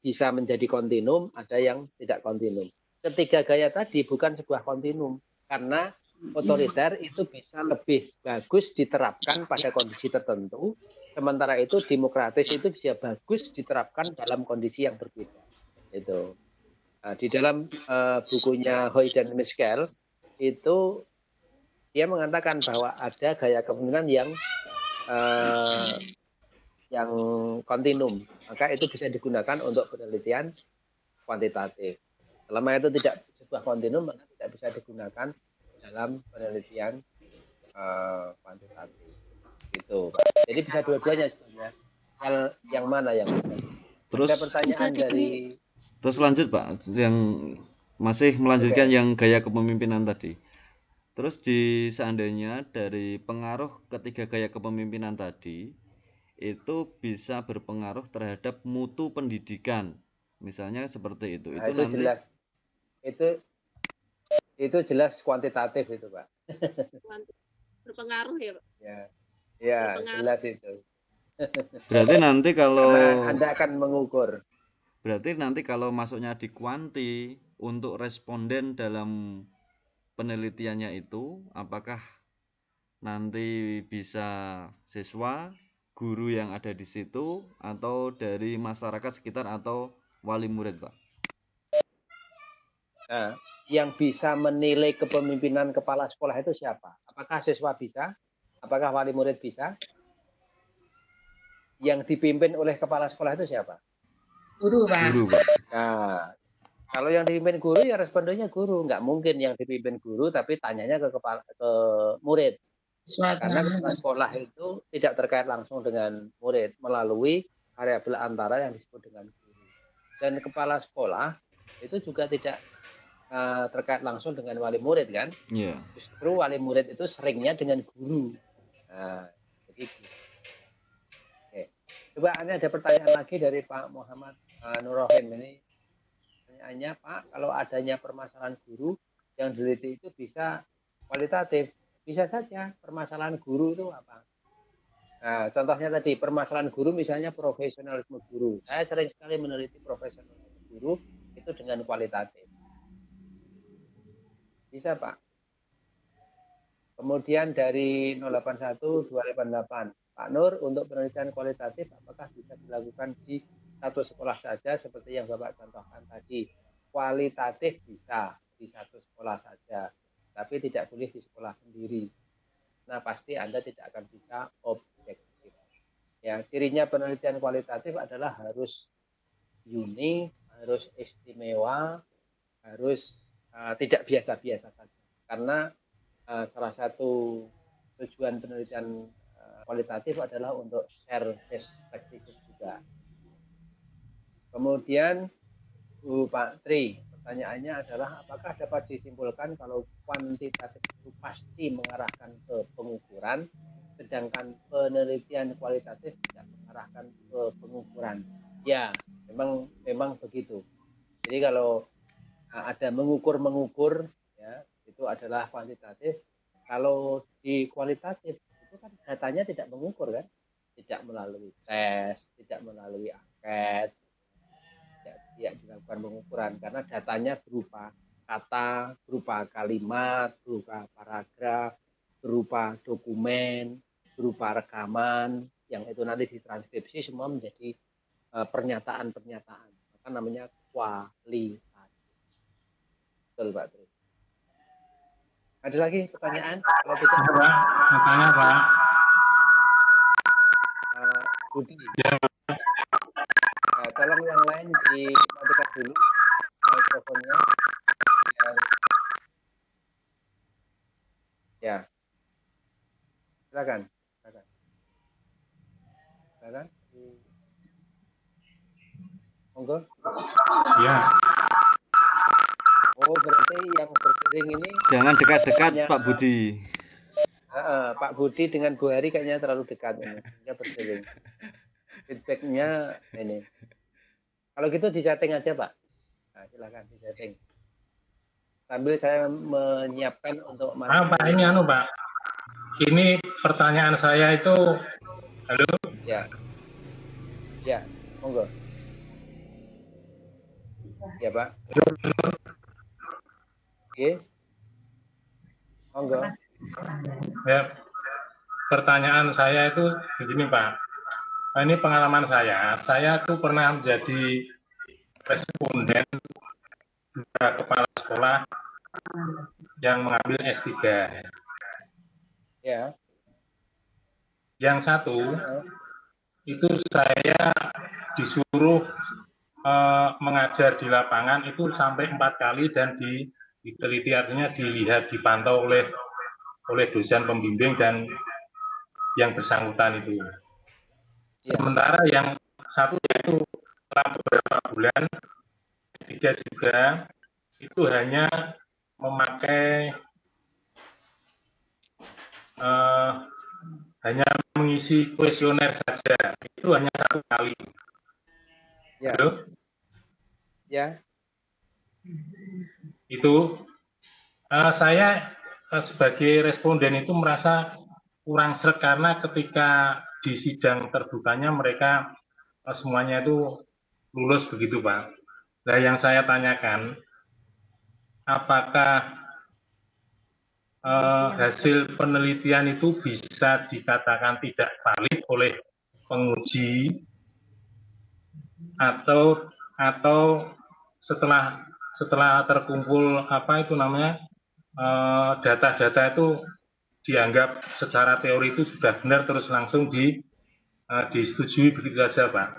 bisa menjadi kontinum, ada yang tidak kontinum. Ketiga gaya tadi bukan sebuah kontinum, karena otoriter itu bisa lebih bagus diterapkan pada kondisi tertentu, sementara itu demokratis itu bisa bagus diterapkan dalam kondisi yang berbeda. Itu. Nah, di dalam bukunya Hoy dan Miskel itu dia mengatakan bahwa ada gaya kepemimpinan yang kontinum, maka itu bisa digunakan untuk penelitian kuantitatif. Selama itu tidak sebuah kontinum, maka tidak bisa digunakan dalam penelitian kuantitatif. Gitu. Jadi bisa dua-duanya sebenarnya. Yang mana yang Terus ada pertanyaan dari terus lanjut Pak, yang masih melanjutkan yang gaya kepemimpinan tadi. Terus seandainya dari pengaruh ketiga gaya kepemimpinan tadi itu bisa berpengaruh terhadap mutu pendidikan, misalnya seperti itu. Nah, itu nanti jelas. Itu jelas kuantitatif itu, Pak. Berpengaruh ya, Pak? Ya, jelas itu. Berarti nanti kalau karena Anda akan mengukur. Berarti nanti kalau masuknya di kuanti untuk responden dalam penelitiannya itu, apakah nanti bisa siswa, guru yang ada di situ, atau dari masyarakat sekitar atau wali murid, Pak? Nah, yang bisa menilai kepemimpinan kepala sekolah itu siapa? Apakah siswa bisa? Apakah wali murid bisa? Yang dipimpin oleh kepala sekolah itu siapa? Guru, Pak. Guru, Pak. Nah, kalau yang dipimpin guru ya respondennya guru. Nggak mungkin yang dipimpin guru tapi tanyanya ke murid. Karena kepala sekolah itu tidak terkait langsung dengan murid melalui variabel antara yang disebut dengan guru. Dan kepala sekolah itu juga tidak terkait langsung dengan wali murid kan? Iya. Justru wali murid itu seringnya dengan guru. Nah, begitu. Oke. Coba ini ada pertanyaan lagi dari Pak Muhammad Nurrohim ini. Pertanyaannya, Pak, kalau adanya permasalahan guru yang diteliti itu bisa kualitatif. Bisa saja permasalahan guru itu apa? Nah, contohnya tadi permasalahan guru misalnya profesionalisme guru. Saya sering sekali meneliti profesionalisme guru itu dengan kualitatif. Bisa, Pak. Kemudian dari 081288, Pak Nur, untuk penelitian kualitatif apakah bisa dilakukan di satu sekolah saja seperti yang Bapak contohkan tadi? Kualitatif bisa di satu sekolah saja, tapi tidak boleh di sekolah sendiri. Nah, pasti Anda tidak akan bisa objektif. Ya, cirinya penelitian kualitatif adalah harus unik, harus istimewa, harus tidak biasa-biasa saja. Karena salah satu tujuan penelitian kualitatif adalah untuk share best practices juga. Kemudian Pak Tri, pertanyaannya adalah apakah dapat disimpulkan kalau kuantitatif itu pasti mengarahkan ke pengukuran, sedangkan penelitian kualitatif tidak mengarahkan ke pengukuran? Ya, memang begitu. Jadi kalau ada mengukur, ya, itu adalah kuantitatif. Kalau di kualitatif itu kan datanya tidak mengukur kan, tidak melalui tes, tidak melalui angket, tidak dilakukan pengukuran karena datanya berupa kata, berupa kalimat, berupa paragraf, berupa dokumen. berupa rekaman yang itu nanti ditranskripsi semua menjadi pernyataan-pernyataan. Maka namanya kualitatif. Betul, Pak Tri. Ada lagi pertanyaan? Kalau tidak, Pak, mau tanya Pak. Budi. Ya. Tolong yang lain dimatikan dulu mikrofonnya. Ya. Silakan. Monggo. Ya. Oh, berarti yang berdering ini Jangan dekat-dekat Pak Budi. Pak Budi dengan Bu Hari kayaknya terlalu dekat ini. Dia berdering. Feedbacknya ini. Kalau gitu di chatting aja, Pak. Nah, silakan di chatting. Sambil saya menyiapkan untuk Pak, ini Pak. Ini pertanyaan saya itu, halo? Ya, monggo. Ya, Pak. Oke. Monggo. Ya, pertanyaan saya itu begini Pak. Ini pengalaman saya tuh pernah menjadi responden kepala sekolah yang mengambil S3. Ya. Yang satu, itu saya disuruh mengajar di lapangan itu sampai 4 kali dan diteliti, artinya dilihat, dipantau oleh dosen pembimbing dan yang bersangkutan itu. Sementara yang satu itu setelah beberapa bulan, ketiga juga itu hanya memakai hanya mengisi kuesioner saja, itu hanya 1 kali. Ya. Halo? Ya. Itu saya sebagai responden itu merasa kurang sreg karena ketika di sidang terbukanya mereka semuanya itu lulus begitu Pak. Nah yang saya tanyakan, apakah hasil penelitian itu bisa dikatakan tidak valid oleh penguji atau setelah terkumpul data-data itu dianggap secara teori itu sudah benar terus langsung disetujui begitu saja Pak.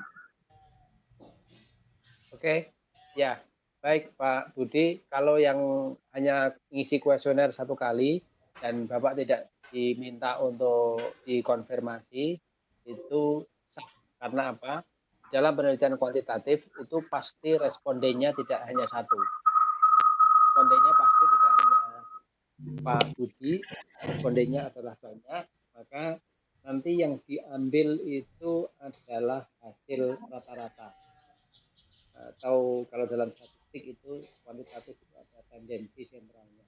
Oke, ya baik Pak Budi. Kalau yang hanya ngisi kuesioner 1 kali dan Bapak tidak diminta untuk dikonfirmasi itu sah. Karena apa? Dalam penelitian kuantitatif itu pasti respondennya tidak hanya 1. Respondennya pasti tidak hanya Pak Budi, respondennya adalah banyak, maka nanti yang diambil itu adalah hasil rata-rata. Atau kalau dalam statistik itu kuantitatif itu ada tendensi sentralnya.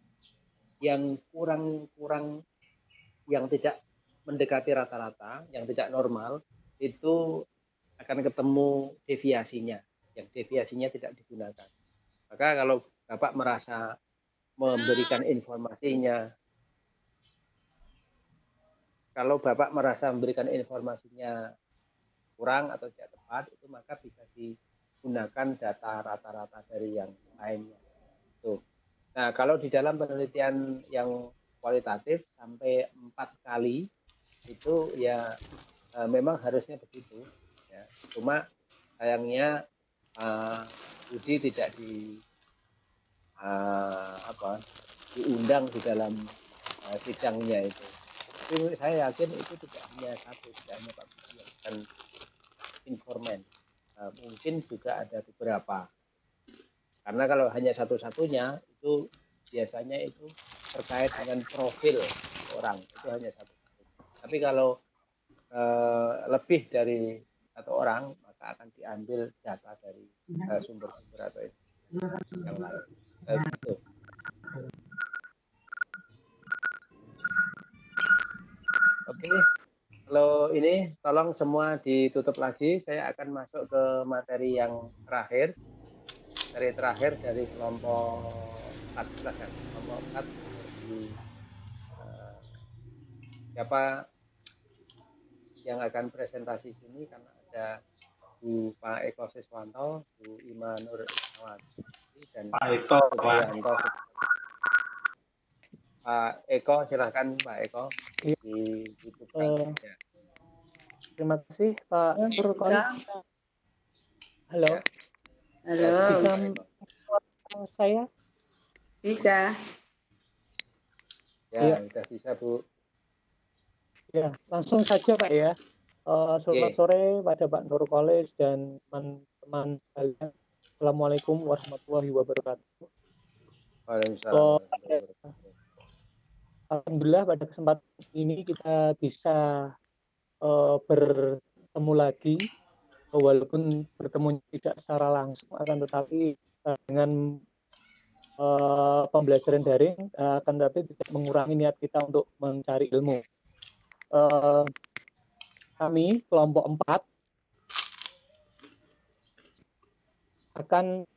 Yang kurang yang tidak mendekati rata-rata, yang tidak normal, itu akan ketemu deviasinya, yang deviasinya tidak digunakan. Maka kalau Bapak merasa memberikan informasinya, kurang atau tidak tepat, itu maka bisa digunakan data rata-rata dari yang lainnya. Tuh. Nah, kalau di dalam penelitian yang kualitatif sampai 4 kali itu ya memang harusnya begitu. Ya. Cuma sayangnya Budi tidak diundang di dalam sidangnya itu. Tapi saya yakin itu tidak hanya 1, tidak hanya Pak Budi yang akan informan. Mungkin juga ada beberapa. Karena kalau hanya satu-satunya itu biasanya itu terkait dengan profil orang, itu hanya 1. Tapi kalau lebih dari 1 orang, maka akan diambil data dari sumber-sumber atau yang lain. Gitu. Oke, kalau ini tolong semua ditutup lagi. Saya akan masuk ke materi yang terakhir. Materi terakhir dari kelompok 4, kelompok 4 siapa yang akan presentasi sini karena ada Bu Pak Eko Siswanto, Bu Ima Nur Ismawati, dan Pak Eko, Pak. Supriyanto. Pak Eko, silahkan Pak Eko dihidupkan. Ya. Terima kasih Pak Nurkolis. Halo. Ya. Halo. Bisa saya? Bisa. Ya, sudah bisa Bu. Ya, langsung saja Pak ya. Selamat sore pada Pak Nurkolis dan teman-teman sekalian. Assalamualaikum warahmatullahi wabarakatuh. Waalaikumsalam. Alhamdulillah pada kesempatan ini kita bisa bertemu lagi, walaupun bertemu tidak secara langsung, akan tetapi dengan pembelajaran daring, akan tetapi tidak mengurangi niat kita untuk mencari ilmu. Kami kelompok 4 akan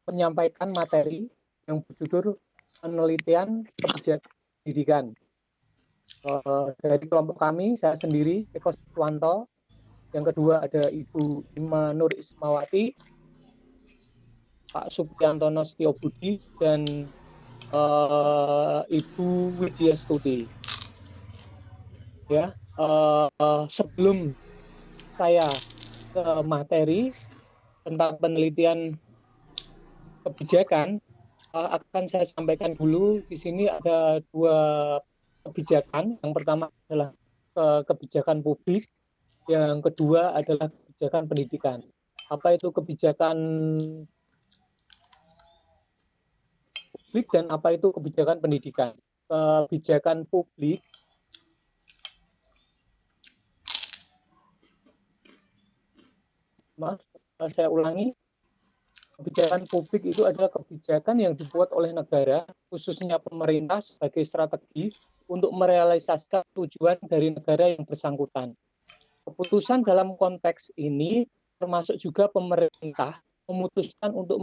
menyampaikan materi yang berjudul penelitian kebijakan pendidikan. Dari kelompok kami, saya sendiri, Eko Siswanto. Yang kedua ada Ibu Ima Nur Ismawati, Pak Supriyantono Setiobudi, dan Ibu Widya Stuti. Ya, sebelum saya ke materi tentang penelitian kebijakan, akan saya sampaikan dulu. Di sini ada 2 kebijakan. Yang pertama adalah kebijakan publik, yang kedua adalah kebijakan pendidikan. Apa itu kebijakan publik dan apa itu kebijakan pendidikan? Kebijakan publik saya ulangi, kebijakan publik itu adalah kebijakan yang dibuat oleh negara, khususnya pemerintah, sebagai strategi untuk merealisasikan tujuan dari negara yang bersangkutan. Keputusan dalam konteks ini termasuk juga pemerintah memutuskan untuk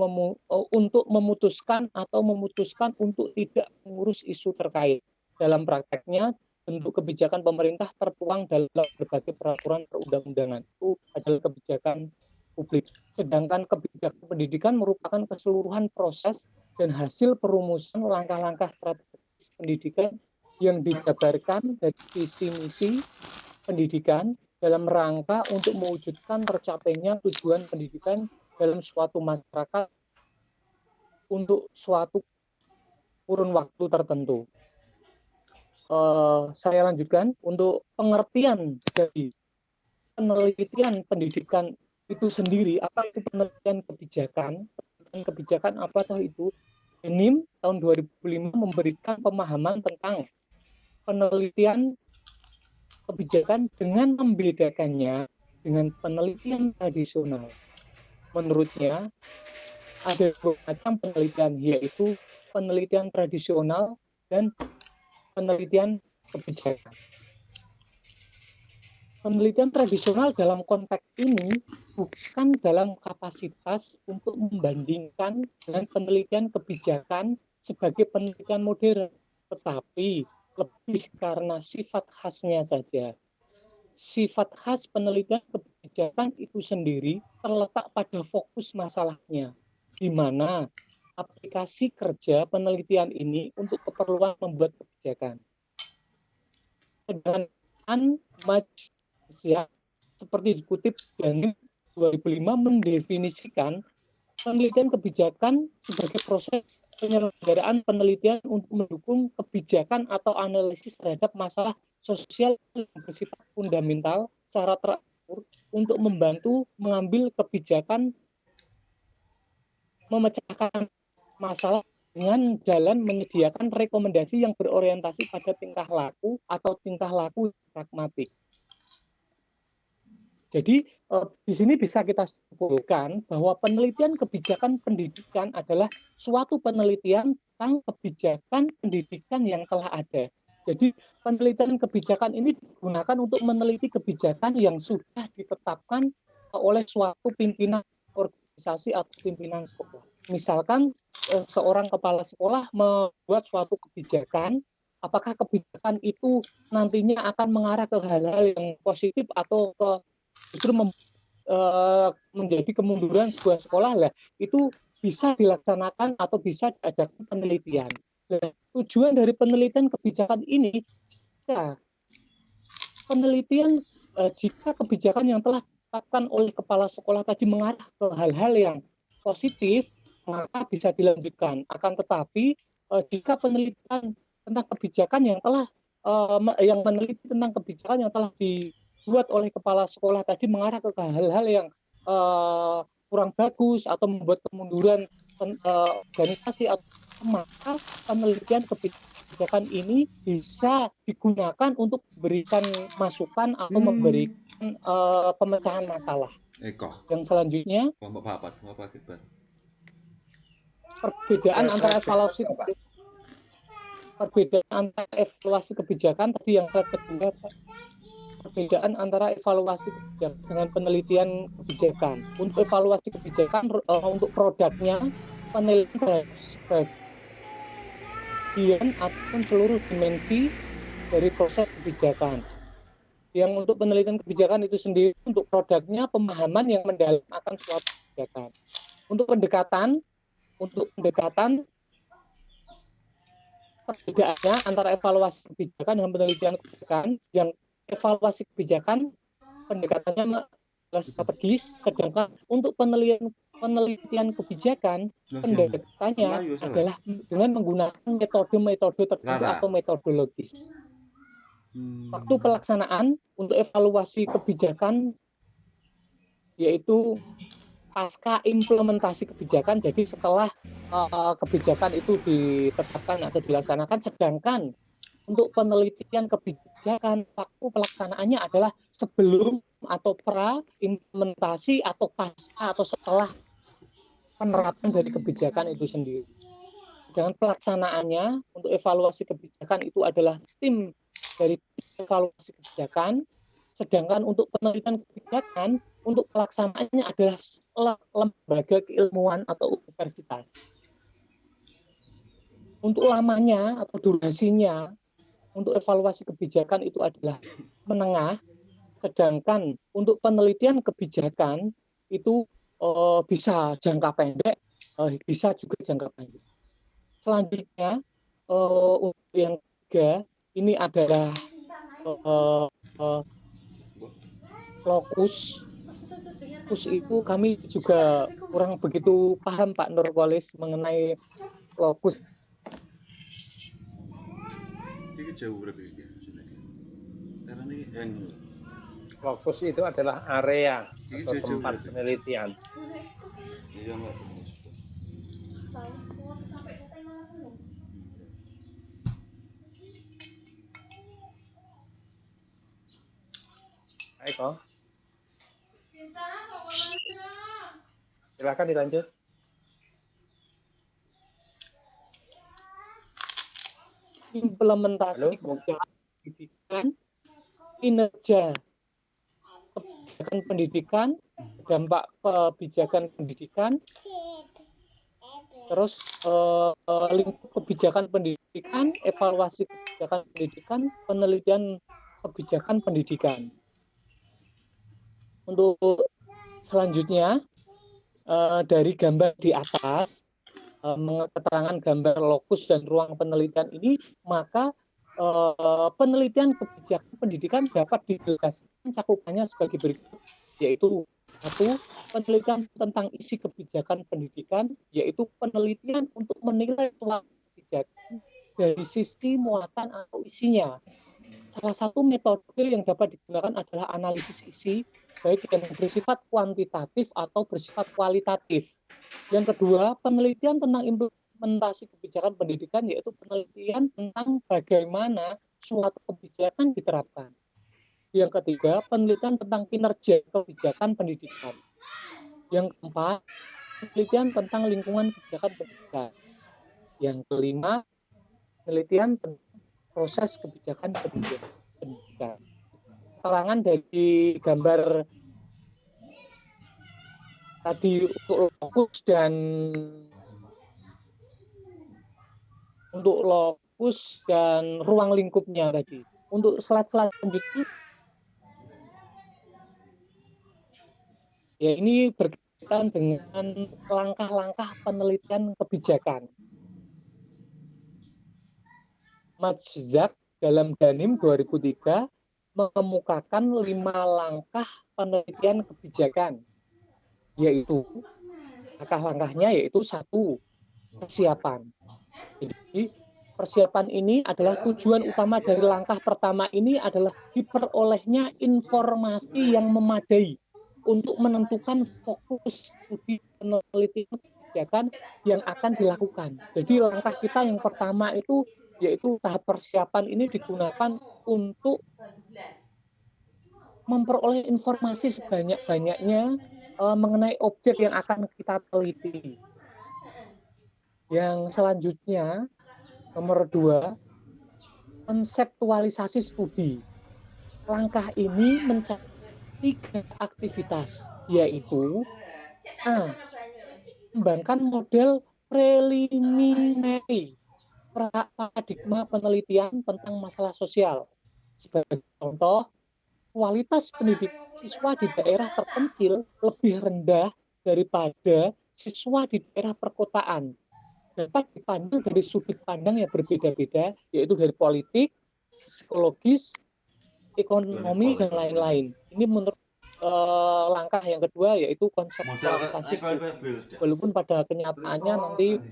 memutuskan untuk tidak mengurus isu terkait. Dalam prakteknya, bentuk kebijakan pemerintah tertuang dalam berbagai peraturan perundang-undangan. Itu adalah kebijakan publik. Sedangkan kebijakan pendidikan merupakan keseluruhan proses dan hasil perumusan langkah-langkah strategis pendidikan yang dijabarkan dari visi misi pendidikan dalam rangka untuk mewujudkan tercapainya tujuan pendidikan dalam suatu masyarakat untuk suatu kurun waktu tertentu. Saya lanjutkan untuk pengertian dari penelitian pendidikan itu sendiri. Apa itu penelitian kebijakan? Kebijakan apa toh itu? NIM tahun 2005 memberikan pemahaman tentang penelitian kebijakan dengan membedakannya dengan penelitian tradisional. Menurutnya ada 2 macam penelitian, yaitu penelitian tradisional dan penelitian kebijakan. Penelitian tradisional dalam konteks ini bukan dalam kapasitas untuk membandingkan dengan penelitian kebijakan sebagai penelitian modern, tetapi lebih karena sifat khasnya saja. Sifat khas penelitian kebijakan itu sendiri terletak pada fokus masalahnya, di mana aplikasi kerja penelitian ini untuk keperluan membuat kebijakan. Sedangkan ya, seperti dikutip dari 2005 mendefinisikan penelitian kebijakan sebagai proses penyelenggaraan penelitian untuk mendukung kebijakan atau analisis terhadap masalah sosial yang bersifat fundamental secara teratur untuk membantu mengambil kebijakan memecahkan masalah dengan jalan menyediakan rekomendasi yang berorientasi pada tingkah laku atau tingkah laku pragmatik. Jadi di sini bisa kita simpulkan bahwa penelitian kebijakan pendidikan adalah suatu penelitian tentang kebijakan pendidikan yang telah ada. Jadi penelitian kebijakan ini digunakan untuk meneliti kebijakan yang sudah ditetapkan oleh suatu pimpinan organisasi atau pimpinan sekolah. Misalkan seorang kepala sekolah membuat suatu kebijakan apakah kebijakan itu nantinya akan mengarah ke hal-hal yang positif atau ke justru menjadi kemunduran sebuah sekolah lah, itu bisa dilaksanakan atau bisa diadakan penelitian. Nah, tujuan dari penelitian kebijakan ini, ya, penelitian jika kebijakan yang telah ditetapkan oleh kepala sekolah tadi mengarah ke hal-hal yang positif, maka bisa dilanjutkan. Akan tetapi jika penelitian tentang kebijakan yang telah yang meneliti tentang kebijakan yang telah dibuat oleh kepala sekolah tadi mengarah ke hal-hal yang kurang bagus atau membuat kemunduran organisasi, maka penelitian kebijakan ini bisa digunakan untuk memberikan masukan atau memberikan pemecahan masalah. Yang selanjutnya, perbedaan antara evaluasi kebijakan tadi yang saya kedua, perbedaan antara evaluasi kebijakan dengan penelitian kebijakan. Untuk evaluasi kebijakan untuk produknya, penelitian sebagian ataupun seluruh dimensi dari proses kebijakan. Yang untuk penelitian kebijakan itu sendiri, untuk produknya pemahaman yang mendalam akan suatu kebijakan. Untuk pendekatan perbedaannya antara evaluasi kebijakan dengan penelitian kebijakan, yang evaluasi kebijakan pendekatannya strategis, sedangkan untuk penelitian kebijakan pendekatannya adalah dengan menggunakan metode-metode tertentu atau metodologis. Waktu pelaksanaan untuk evaluasi kebijakan yaitu pasca implementasi kebijakan, jadi setelah kebijakan itu ditetapkan atau dilaksanakan, sedangkan untuk penelitian kebijakan waktu pelaksanaannya adalah sebelum atau pra implementasi atau pasca atau setelah penerapan dari kebijakan itu sendiri. Sedangkan pelaksanaannya untuk evaluasi kebijakan itu adalah tim dari evaluasi kebijakan, sedangkan untuk penelitian kebijakan untuk pelaksanaannya adalah lembaga keilmuan atau universitas. Untuk lamanya atau durasinya untuk evaluasi kebijakan itu adalah menengah, sedangkan untuk penelitian kebijakan itu bisa jangka pendek, bisa juga jangka panjang. Selanjutnya untuk yang ketiga ini adalah lokus. Lokus itu kami juga kurang begitu paham Pak Nurwalis mengenai lokus. Lokus itu adalah area atau tempat penelitian. Eko, silakan dilanjut. Implementasi kebijakan pendidikan, kinerja kebijakan pendidikan, dampak kebijakan pendidikan, terus lingkup kebijakan pendidikan, evaluasi kebijakan pendidikan, penelitian kebijakan pendidikan. Untuk selanjutnya dari gambar di atas, keterangan gambar lokus dan ruang penelitian ini, maka penelitian kebijakan pendidikan dapat dijelaskan cakupannya sebagai berikut, yaitu 1. Penelitian tentang isi kebijakan pendidikan, yaitu penelitian untuk menilai suatu kebijakan dari sisi muatan atau isinya. Salah satu metode yang dapat digunakan adalah analisis isi, baik yang bersifat kuantitatif atau bersifat kualitatif. Yang kedua, penelitian tentang implementasi kebijakan pendidikan, yaitu penelitian tentang bagaimana suatu kebijakan diterapkan. Yang ketiga, penelitian tentang kinerja kebijakan pendidikan. Yang keempat, penelitian tentang lingkungan kebijakan pendidikan. Yang kelima, penelitian tentang proses kebijakan pendidikan. Keterangan dari gambar tadi untuk lokus dan untuk kampus dan ruang lingkupnya tadi. Untuk slide selanjutnya, ya ini berkaitan dengan langkah-langkah penelitian kebijakan. Majzak dalam Danim 2003 mengemukakan 5 langkah penelitian kebijakan, yaitu langkah-langkahnya yaitu 1, persiapan. Jadi persiapan ini adalah tujuan utama dari langkah pertama ini adalah diperolehnya informasi yang memadai untuk menentukan fokus studi penelitian kebijakan yang akan dilakukan. Jadi langkah kita yang pertama itu yaitu tahap persiapan ini digunakan untuk memperoleh informasi sebanyak-banyaknya mengenai objek yang akan kita teliti. Yang selanjutnya, nomor 2, konseptualisasi studi. Langkah ini mencakup 3 aktivitas, yaitu A, mengembangkan model preliminary paradigma penelitian tentang masalah sosial. Sebagai contoh, kualitas pendidik siswa di daerah terpencil lebih rendah daripada siswa di daerah perkotaan. Dapat dipandang dari sudut pandang yang berbeda-beda, yaitu dari politik, psikologis, ekonomi, dan lain-lain. Ini menurut langkah yang kedua, yaitu konseptualisasi studi. Walaupun pada kenyataannya nanti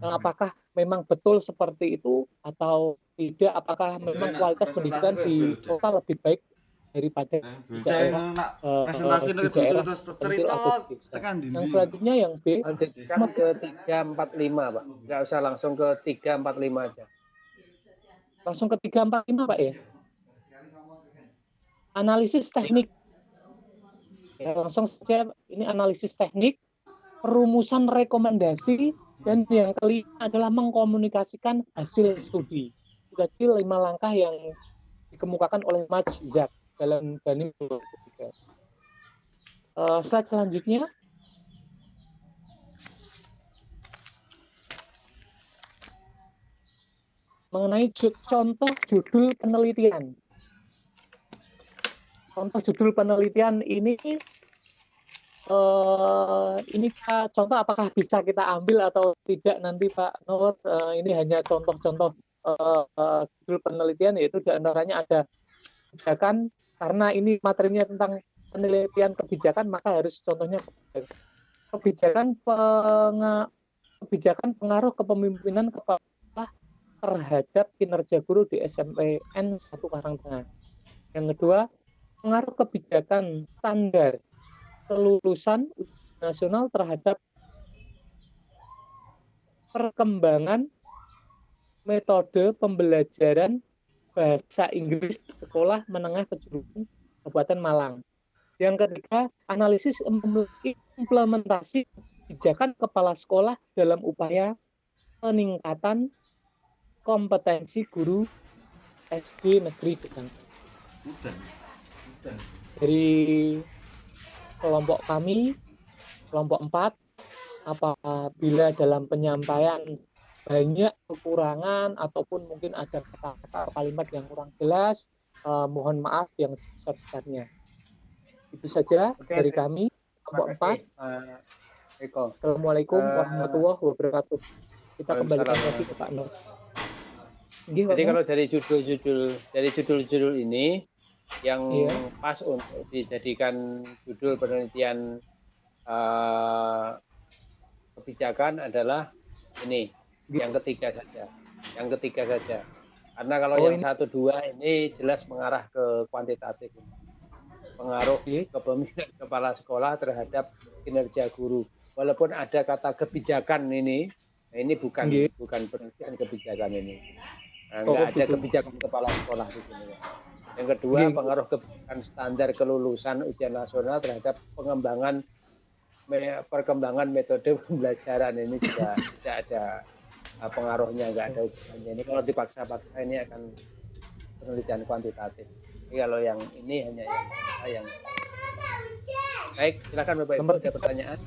apakah memang betul seperti itu atau tidak, apakah memang kualitas pendidikan di kota lebih baik daripada di daerah terpencil atau di desa. Yang selanjutnya yang B, Lanjutkan ke 345, Pak. Nggak usah langsung ke 345 aja. langsung ke 345, Pak ya. Analisis teknik. Ya, langsung saja, ini analisis teknik, perumusan rekomendasi, dan yang kelima adalah mengkomunikasikan hasil studi. Jadi 5 langkah yang dikemukakan oleh Majzak dalam Danim 2003. Slide selanjutnya. Mengenai contoh judul penelitian. Contoh judul penelitian ini contoh apakah bisa kita ambil atau tidak nanti Pak Nur. Ini hanya contoh-contoh judul penelitian, yaitu diantaranya ada kebijakan, karena ini materinya tentang penelitian kebijakan maka harus contohnya kebijakan pengaruh kepemimpinan kepala terhadap kinerja guru di SMPN 1 Karangtengah. Yang kedua, pengaruh kebijakan standar kelulusan nasional terhadap perkembangan metode pembelajaran bahasa Inggris sekolah menengah kejuruan Kabupaten Malang. Yang ketiga, analisis implementasi kebijakan kepala sekolah dalam upaya peningkatan kompetensi guru SD negeri Betangkas. Dari kelompok kami, kelompok 4, apabila dalam penyampaian banyak kekurangan ataupun mungkin ada kata-kata kalimat yang kurang jelas, mohon maaf yang sebesar-besarnya. Itu saja dari kami, kelompok 4. Assalamualaikum warahmatullahi wabarakatuh. Kita kembalikan lagi ke Pak Nur. Jadi kalau dari judul-judul ini yang pas untuk dijadikan judul penelitian kebijakan adalah ini, yang ketiga saja. Karena kalau yang 1, 2 ini jelas mengarah ke kuantitatif. Pengaruh kepemimpinan kepala sekolah terhadap kinerja guru. Walaupun ada kata kebijakan ini bukan penelitian kebijakan ini. Nggak ada kebijakan kepala sekolah di sini. Yang kedua, pengaruh kebijakan standar kelulusan ujian nasional terhadap perkembangan metode pembelajaran, ini juga tidak ada pengaruhnya, nggak ada hubungannya. Ini kalau dipaksa-paksa ini akan penelitian kuantitatif. Jadi kalau yang ini hanya yang baik. Silakan Bapak Ibu, ada pertanyaan?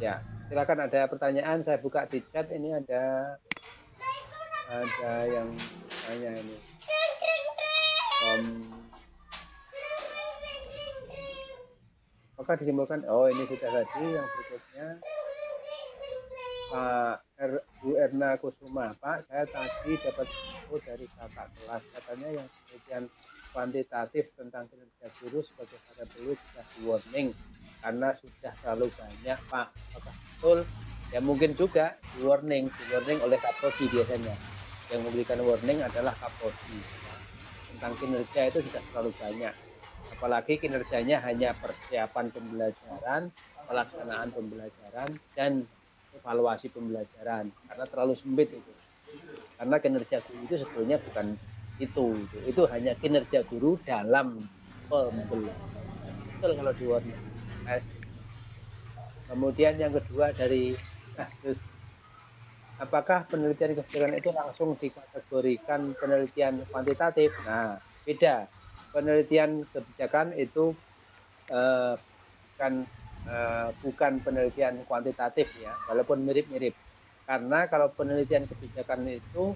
Ya, silakan, ada pertanyaan. Saya buka di chat, ini ada ada yang tanya ini. Apakah disimpulkan? Oh, ini sudah tadi. Yang berikutnya Pak Bu Erna Kusuma. Pak, saya tadi dapat info dari kakak kelas, katanya yang penelitian kuantitatif tentang kinerja guru sebagai variabel sudah di warning karena sudah terlalu banyak, Pak. Apakah betul? Ya mungkin juga di warning oleh Kapolri biasanya. Yang memberikan warning adalah Kapolri. Tentang kinerja itu sudah terlalu banyak. Apalagi kinerjanya hanya persiapan pembelajaran, pelaksanaan pembelajaran, dan evaluasi pembelajaran, karena terlalu sempit itu. Karena kinerja guru itu sebetulnya bukan itu hanya kinerja guru dalam pembelajaran. Betul kalau di warning. Kemudian yang kedua dari kasus, apakah penelitian kebijakan itu langsung dikategorikan penelitian kuantitatif? Nah, beda. Penelitian kebijakan itu bukan penelitian kuantitatif ya, walaupun mirip-mirip. Karena kalau penelitian kebijakan itu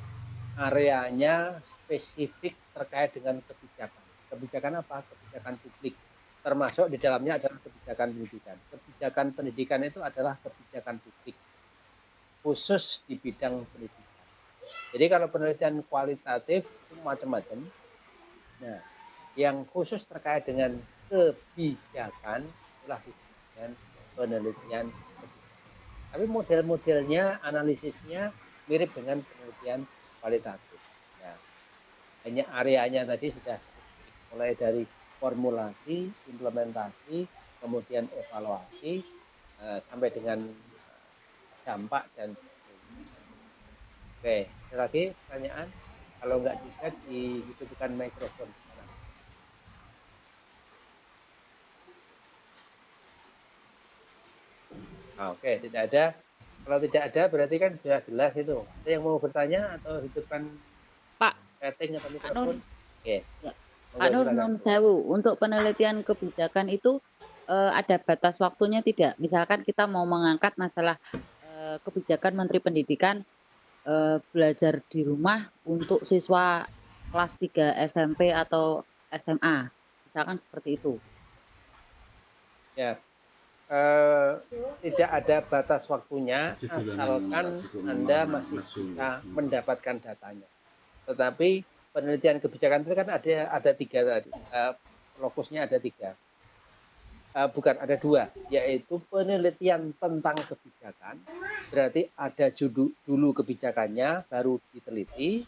areanya spesifik terkait dengan kebijakan. Kebijakan apa? Kebijakan publik. Termasuk di dalamnya adalah kebijakan pendidikan. Kebijakan pendidikan itu adalah kebijakan publik, khusus di bidang pendidikan. Jadi kalau penelitian kualitatif itu macam-macam. Nah, yang khusus terkait dengan kebijakan itulah disebut dengan penelitian kebijakan. Tapi model-modelnya, analisisnya mirip dengan penelitian kualitatif. Ya. Hanya areanya tadi sudah spesifik, mulai dari formulasi, implementasi, kemudian evaluasi, sampai dengan dampak dan sebagainya. Oke, ada lagi pertanyaan? Kalau nggak bisa dihidupkan mikrofon. Oke, tidak ada. Kalau tidak ada berarti kan sudah jelas itu. Ada yang mau bertanya atau hidupkan Pak setting atau Pak Nur, mikrofon? Oke. ya. Monggo, Pak Nur silakan. Nun Sewu, untuk penelitian kebijakan itu ada batas waktunya tidak? Misalkan kita mau mengangkat masalah kebijakan Menteri Pendidikan belajar di rumah untuk siswa kelas 3 SMP atau SMA, misalkan seperti itu. Ya, tidak ada batas waktunya asalkan Anda masih bisa mendapatkan datanya. Tetapi penelitian kebijakan itu kan ada tiga tadi, fokusnya ada tiga. Bukan, ada dua, yaitu penelitian tentang kebijakan, berarti ada dulu kebijakannya baru diteliti,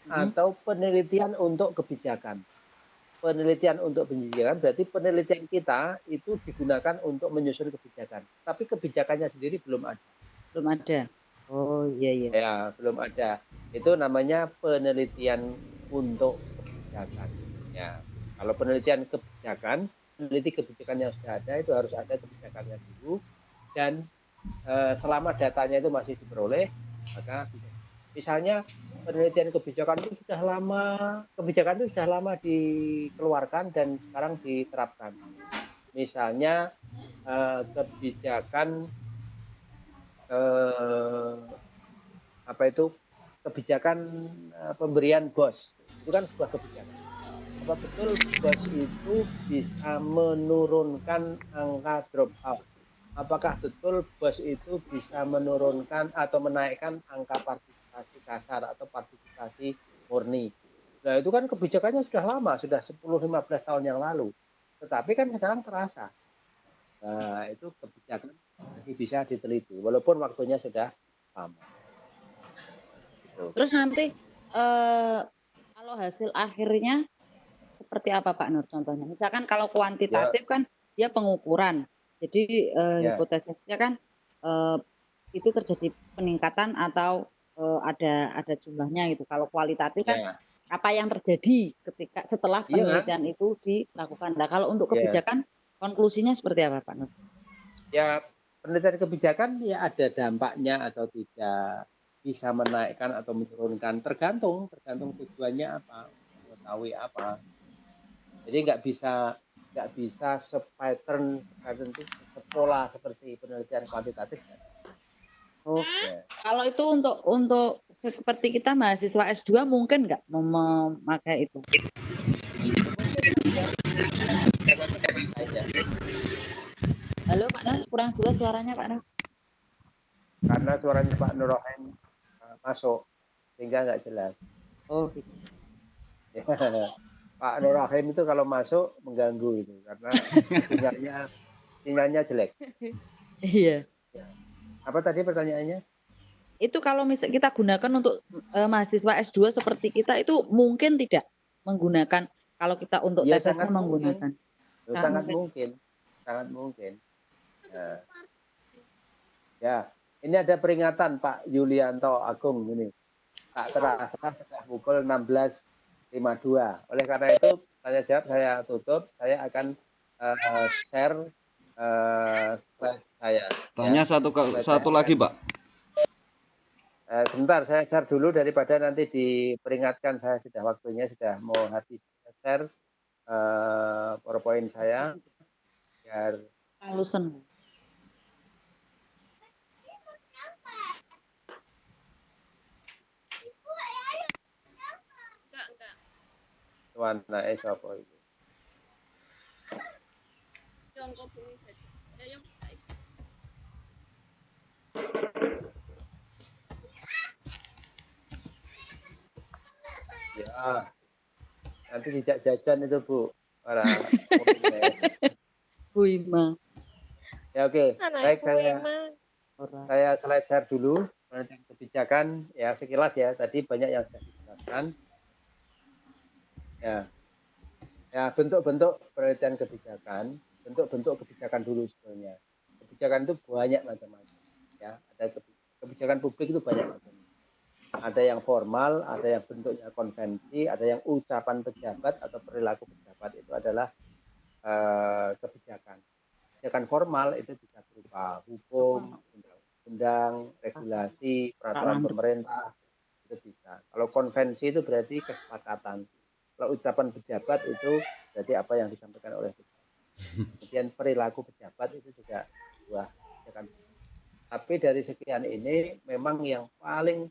atau penelitian untuk kebijakan. Penelitian untuk kebijakan berarti penelitian kita itu digunakan untuk menyusun kebijakan, tapi kebijakannya sendiri belum ada. Belum ada. Oh iya iya. Ya, belum ada. Itu namanya penelitian untuk kebijakan. Ya, kalau penelitian kebijakan, peneliti kebijakan yang sudah ada itu harus ada kebijakannya dulu, dan selama datanya itu masih diperoleh, maka bisa. Misalnya penelitian kebijakan itu sudah lama, kebijakan itu sudah lama dikeluarkan dan sekarang diterapkan. Misalnya kebijakan kebijakan pemberian BOS, itu kan sebuah kebijakan. Apa betul BOS itu bisa menurunkan angka drop out? Apakah betul BOS itu bisa menurunkan atau menaikkan angka partisipasi kasar atau partisipasi murni? Nah, itu kan kebijakannya sudah lama, sudah 10-15 tahun yang lalu. Tetapi kan sekarang terasa. Nah, itu kebijakan masih bisa diteliti, walaupun waktunya sudah lama. Terus nanti kalau hasil akhirnya seperti apa Pak Nur contohnya? Misalkan kalau kuantitatif kan dia pengukuran. Jadi hipotesisnya kan itu terjadi peningkatan atau ada jumlahnya gitu. Kalau kualitatif kan apa yang terjadi ketika setelah penelitian itu dilakukan. Nah, kalau untuk kebijakan konklusinya seperti apa Pak Nur? Ya, penelitian kebijakan ya ada dampaknya atau tidak, bisa menaikkan atau menurunkan, tergantung tujuannya apa, mengetahui apa. Jadi nggak bisa sepattern itu sepola seperti penelitian kuantitatif. Oh, Ya. kalau itu untuk seperti kita mahasiswa S2 mungkin nggak memakai itu? Halo Pak Nur, kurang jelas suaranya Pak Nur. Karena suaranya Pak Nur Rahim masuk sehingga nggak jelas. Oh, gitu. Ya. Pak Nur Rahim itu kalau masuk mengganggu itu karena sinyalnya jelek. Iya. Ya. Apa tadi pertanyaannya? Itu kalau misalnya kita gunakan untuk mahasiswa S2 seperti kita itu mungkin tidak menggunakan kalau kita untuk Ya, tesisnya sangat menggunakan. mungkin. Sangat mungkin. Sangat mungkin. Nah. Ya, ini ada peringatan Pak Yulianto Agung ini. Tak terasa sudah pukul 16.52. Oleh karena itu, tanya jawab saya tutup. Saya akan share slide saya. Tanya ya. satu lagi, Pak. Sebentar, saya share dulu daripada nanti diperingatkan saya sudah waktunya sudah mau habis share PowerPoint saya biar halusan. Tuan apa itu? Ya, nanti tidak jajan itu Bu, para Bu Ima. Ya oke, baik saya slide share dulu penelitian kebijakan ya sekilas ya tadi banyak yang sudah dijelaskan. Ya bentuk-bentuk penelitian kebijakan, bentuk-bentuk kebijakan dulu sebenarnya. Kebijakan itu banyak macam-macam ya, ada kebijakan publik itu banyak macam. Ada yang formal, ada yang bentuknya konvensi, ada yang ucapan pejabat atau perilaku pejabat itu adalah kebijakan. Kebijakan formal itu bisa berupa hukum, undang-undang, regulasi, peraturan pemerintah, itu bisa. Kalau konvensi itu berarti kesepakatan. Kalau ucapan pejabat itu berarti apa yang disampaikan oleh pejabat. Kemudian perilaku pejabat itu juga sebuah kebijakan. Tapi dari sekian ini memang yang paling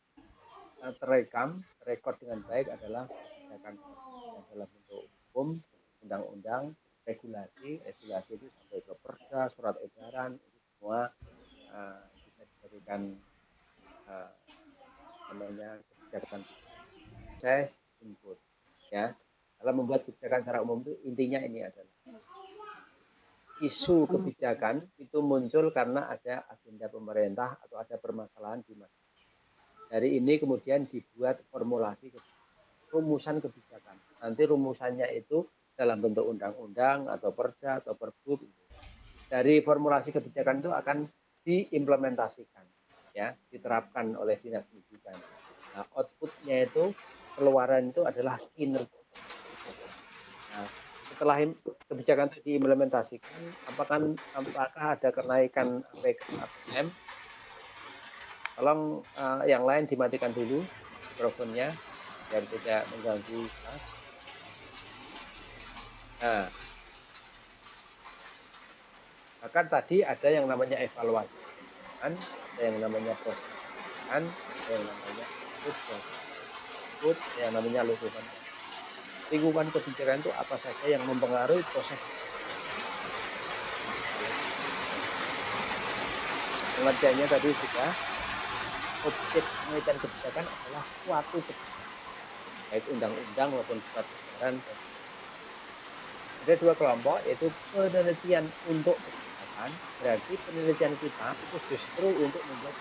terekod dengan baik adalah kebijakan yang dalam bentuk hukum, undang-undang, regulasi itu sampai ke perda, surat edaran itu semua bisa dijadikan namanya kebijakan proses input ya. Dalam membuat kebijakan secara umum itu intinya ini adalah isu kebijakan itu muncul karena ada agenda pemerintah atau ada permasalahan di masyarakat. Dari ini kemudian dibuat formulasi rumusan kebijakan. Nanti rumusannya itu dalam bentuk undang-undang atau perda atau pergub. Dari formulasi kebijakan itu akan diimplementasikan, ya, diterapkan oleh dinas pendidikan. Nah, outputnya itu keluaran itu adalah kinerja. Nah, setelah kebijakan itu diimplementasikan, apakah ada kenaikan APM? Tolong yang lain dimatikan dulu mikrofonnya biar tidak mengganggu. Nah, bahkan tadi ada yang namanya evaluasi, ada yang namanya proses, ada yang namanya input, yang namanya lingkungan. Lingkungan kebijakan itu apa saja yang mempengaruhi proses. Pengertiannya tadi sudah, objek penelitian kebijakan adalah suatu kebijakan, baik undang-undang maupun surat edaran. Ada dua kelompok, yaitu penelitian untuk kebijakan, berarti penelitian kita itu justru untuk membuat.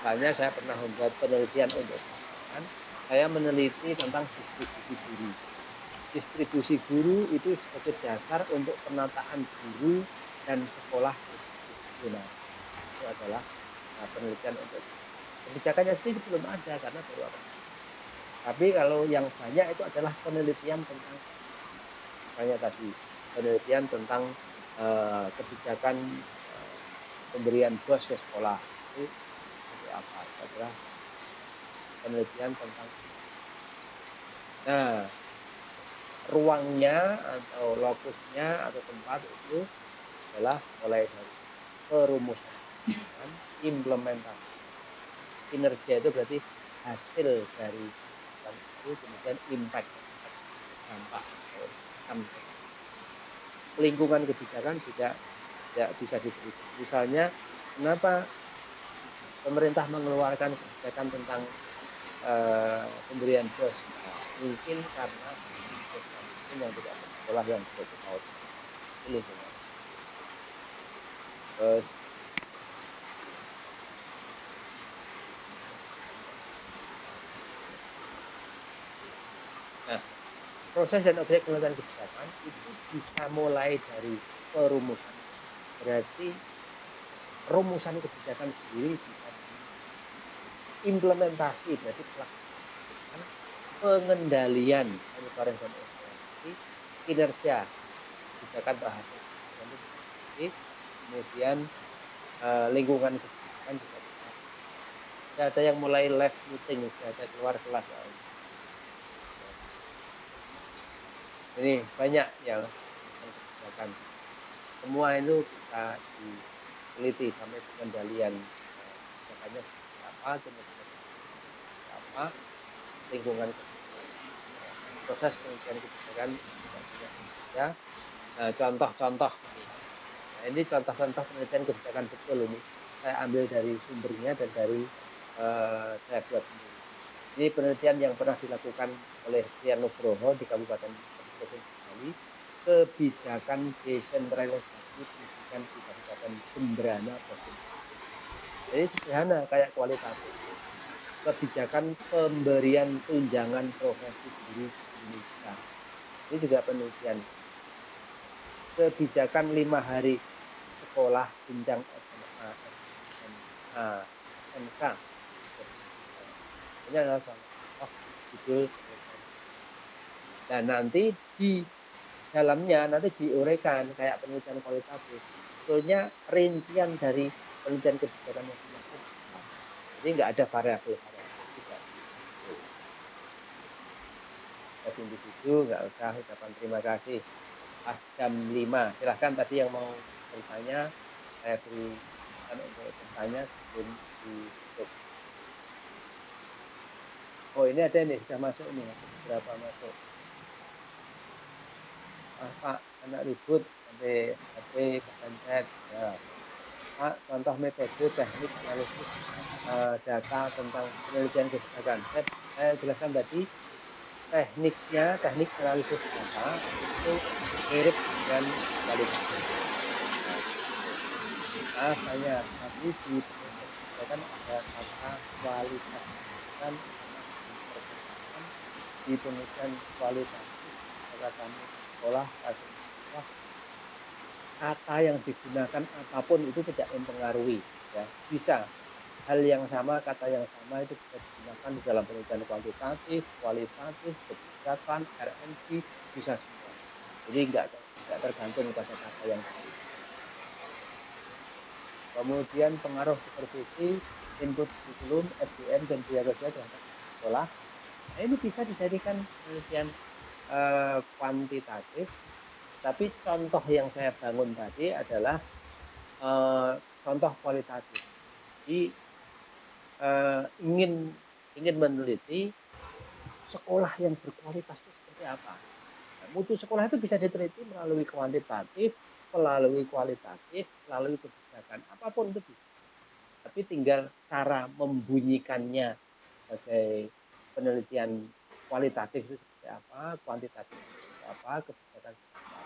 Misalnya saya pernah membuat penelitian untuk kebijakan, saya meneliti tentang distribusi guru. Distribusi guru itu sebagai dasar untuk penataan guru dan sekolah regional. Itu adalah penelitian untuk kebijakannya sendiri belum ada karena baru akan. Tapi kalau yang banyak itu adalah penelitian tentang tadi penelitian tentang kebijakan pemberian BOS ke sekolah itu seperti apa? Itu adalah penelitian tentang. Nah, ruangnya atau lokusnya atau tempat itu adalah mulai dari perumusan dan implementasi. Kinerja itu berarti hasil dari kebijakan itu, kemudian impact, dampak atau outcome. Lingkungan kebijakan juga bisa diteliti. Misalnya, kenapa pemerintah mengeluarkan kebijakan tentang pemberian BOS? Nah, mungkin karena yang tidak bersekolah yang tidak mau pilih dengan terus nah, proses dan objek penelitian kebijakan itu bisa mulai dari perumusan. Berarti rumusan kebijakan sendiri bisa implementasi, berarti pelaksanaan, pengendalian monitoring dan evaluasi, kinerja kebijakan terhadap kemudian lingkungan kebijakan juga bisa. Ada yang mulai live meeting, ada keluar kelas. Ini banyak yang kebijakan. Semua itu bisa diteliti sampai pengendalian kebijakannya seperti apa, kemudian apa, lingkungan kebijakan. Proses penelitian kebijakan ya. Nah, contoh-contoh. Nah, ini contoh-contoh penelitian kebijakan betul ini. Saya ambil dari sumbernya dan dari saya buat sendiri. Ini penelitian yang pernah dilakukan oleh Rian Nugroho di Kabupaten Bali, kebijakan desentralisasi pendidikan di Kabupaten Jembrana, Provinsi. Jadi sederhana kayak kualitatif. Kebijakan pemberian tunjangan profesi guru Indonesia. Ini juga penelitian. Kebijakan 5 hari sekolah jenjang SMA, SMK. Ini adalah contoh judul. Dan nanti di dalamnya nanti diuraikan kayak penelitian kualitatif. Sebetulnya rincian dari penelitian kebijakan yang dimaksud. Jadi nggak ada variabel-variabel juga. Tes individu nggak usah ucapan terima kasih. Pas jam 5. Silahkan tadi yang mau bertanya, saya berikan untuk bertanya sebelum ditutup. Oh, ini ada nih, sudah masuk nih, berapa masuk. Pak, anak ribut sampai HP kepencet. Ya. Pak, contoh metode teknik analisis data tentang penelitian kebijakan. Saya jelaskan tadi, tekniknya, teknik analisis data itu mirip dengan kualitas. Saya tapi di kebijakan ada kata kualitas dan di penelitian kualitatif katakanlah sekolah kata yang digunakan apapun itu tidak mempengaruhi, ya. Bisa hal yang sama, kata yang sama itu bisa digunakan di dalam penelitian kuantitatif, kualitatif, kebijakan, RNC, bisa semua. Jadi nggak tergantung pada kata yang sama. Kemudian pengaruh supervisi, input kurikulum, SDM dan biaya kerja terhadap sekolah. Nah, ini bisa dijadikan penelitian kuantitatif. Tapi contoh yang saya bangun tadi adalah contoh kualitatif. Jadi ingin meneliti sekolah yang berkualitas itu seperti apa. Nah, mutu sekolah itu bisa diteliti melalui kuantitatif, melalui kualitatif, melalui kebijakan, apapun itu bisa. Tapi tinggal cara membunyikannya sebagai penelitian kualitatif itu seperti apa, kuantitatif seperti apa, kebijakan seperti apa.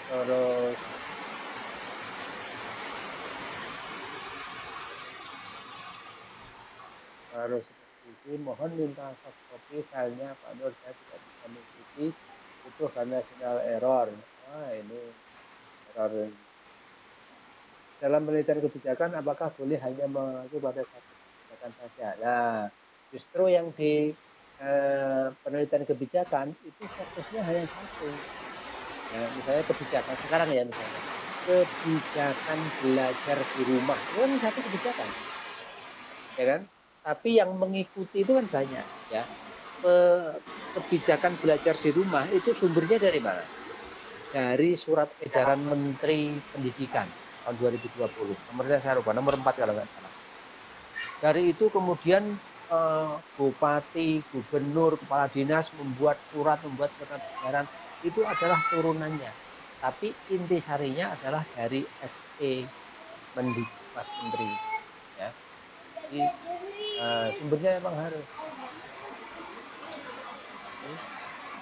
Terus seperti ini, mohon minta soft copy filenya Pak Nur, saya tidak bisa mengikuti itu karena sinyal error. Wah, ini error. Dalam penelitian kebijakan, apakah boleh hanya mengacu pada satu kebijakan saja? Nah, justru yang di penelitian kebijakan itu fokusnya hanya satu. Ya, misalnya kebijakan sekarang ya, misalnya kebijakan belajar di rumah itu kan satu kebijakan, ya kan? Tapi yang mengikuti itu kan banyak, ya. Kebijakan belajar di rumah itu sumbernya dari mana? dari surat edaran Menteri Pendidikan tahun 2020. Nomornya saya lupa, nomor 4 kalau nggak salah. Dari itu kemudian bupati, gubernur, kepala dinas membuat surat edaran, itu adalah turunannya. Tapi intisarinya adalah dari SE Mas Menteri. Ya. Jadi sumbernya memang harus.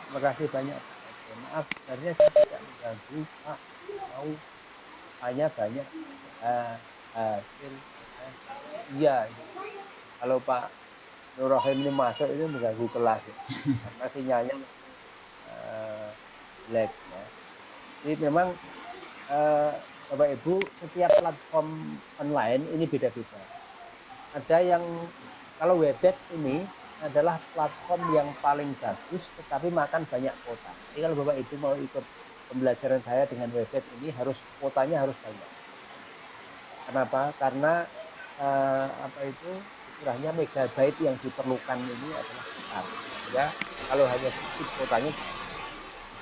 Terima kasih banyak Pak. Maaf, sebenarnya saya tidak mengganggu Pak. Mau hanya banyak hasil. Iya. Kalau Pak Nur Rahim ini masuk itu mengganggu kelas ya. Karena sinyalnya jelek ya. Jadi memang Bapak Ibu, setiap platform online ini beda-beda. Ada yang kalau Webex ini adalah platform yang paling bagus tetapi makan banyak kuota. Jadi kalau Bapak Ibu mau ikut pembelajaran saya dengan Webex ini harus kuotanya harus banyak. Kenapa? Karena istilahnya megabyte yang diperlukan ini adalah besar. Ya, kalau hanya sedikit kuotanya,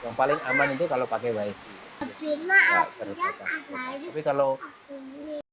yang paling aman itu kalau pakai WiFi. Ya, terbatas kuota. Tapi kalau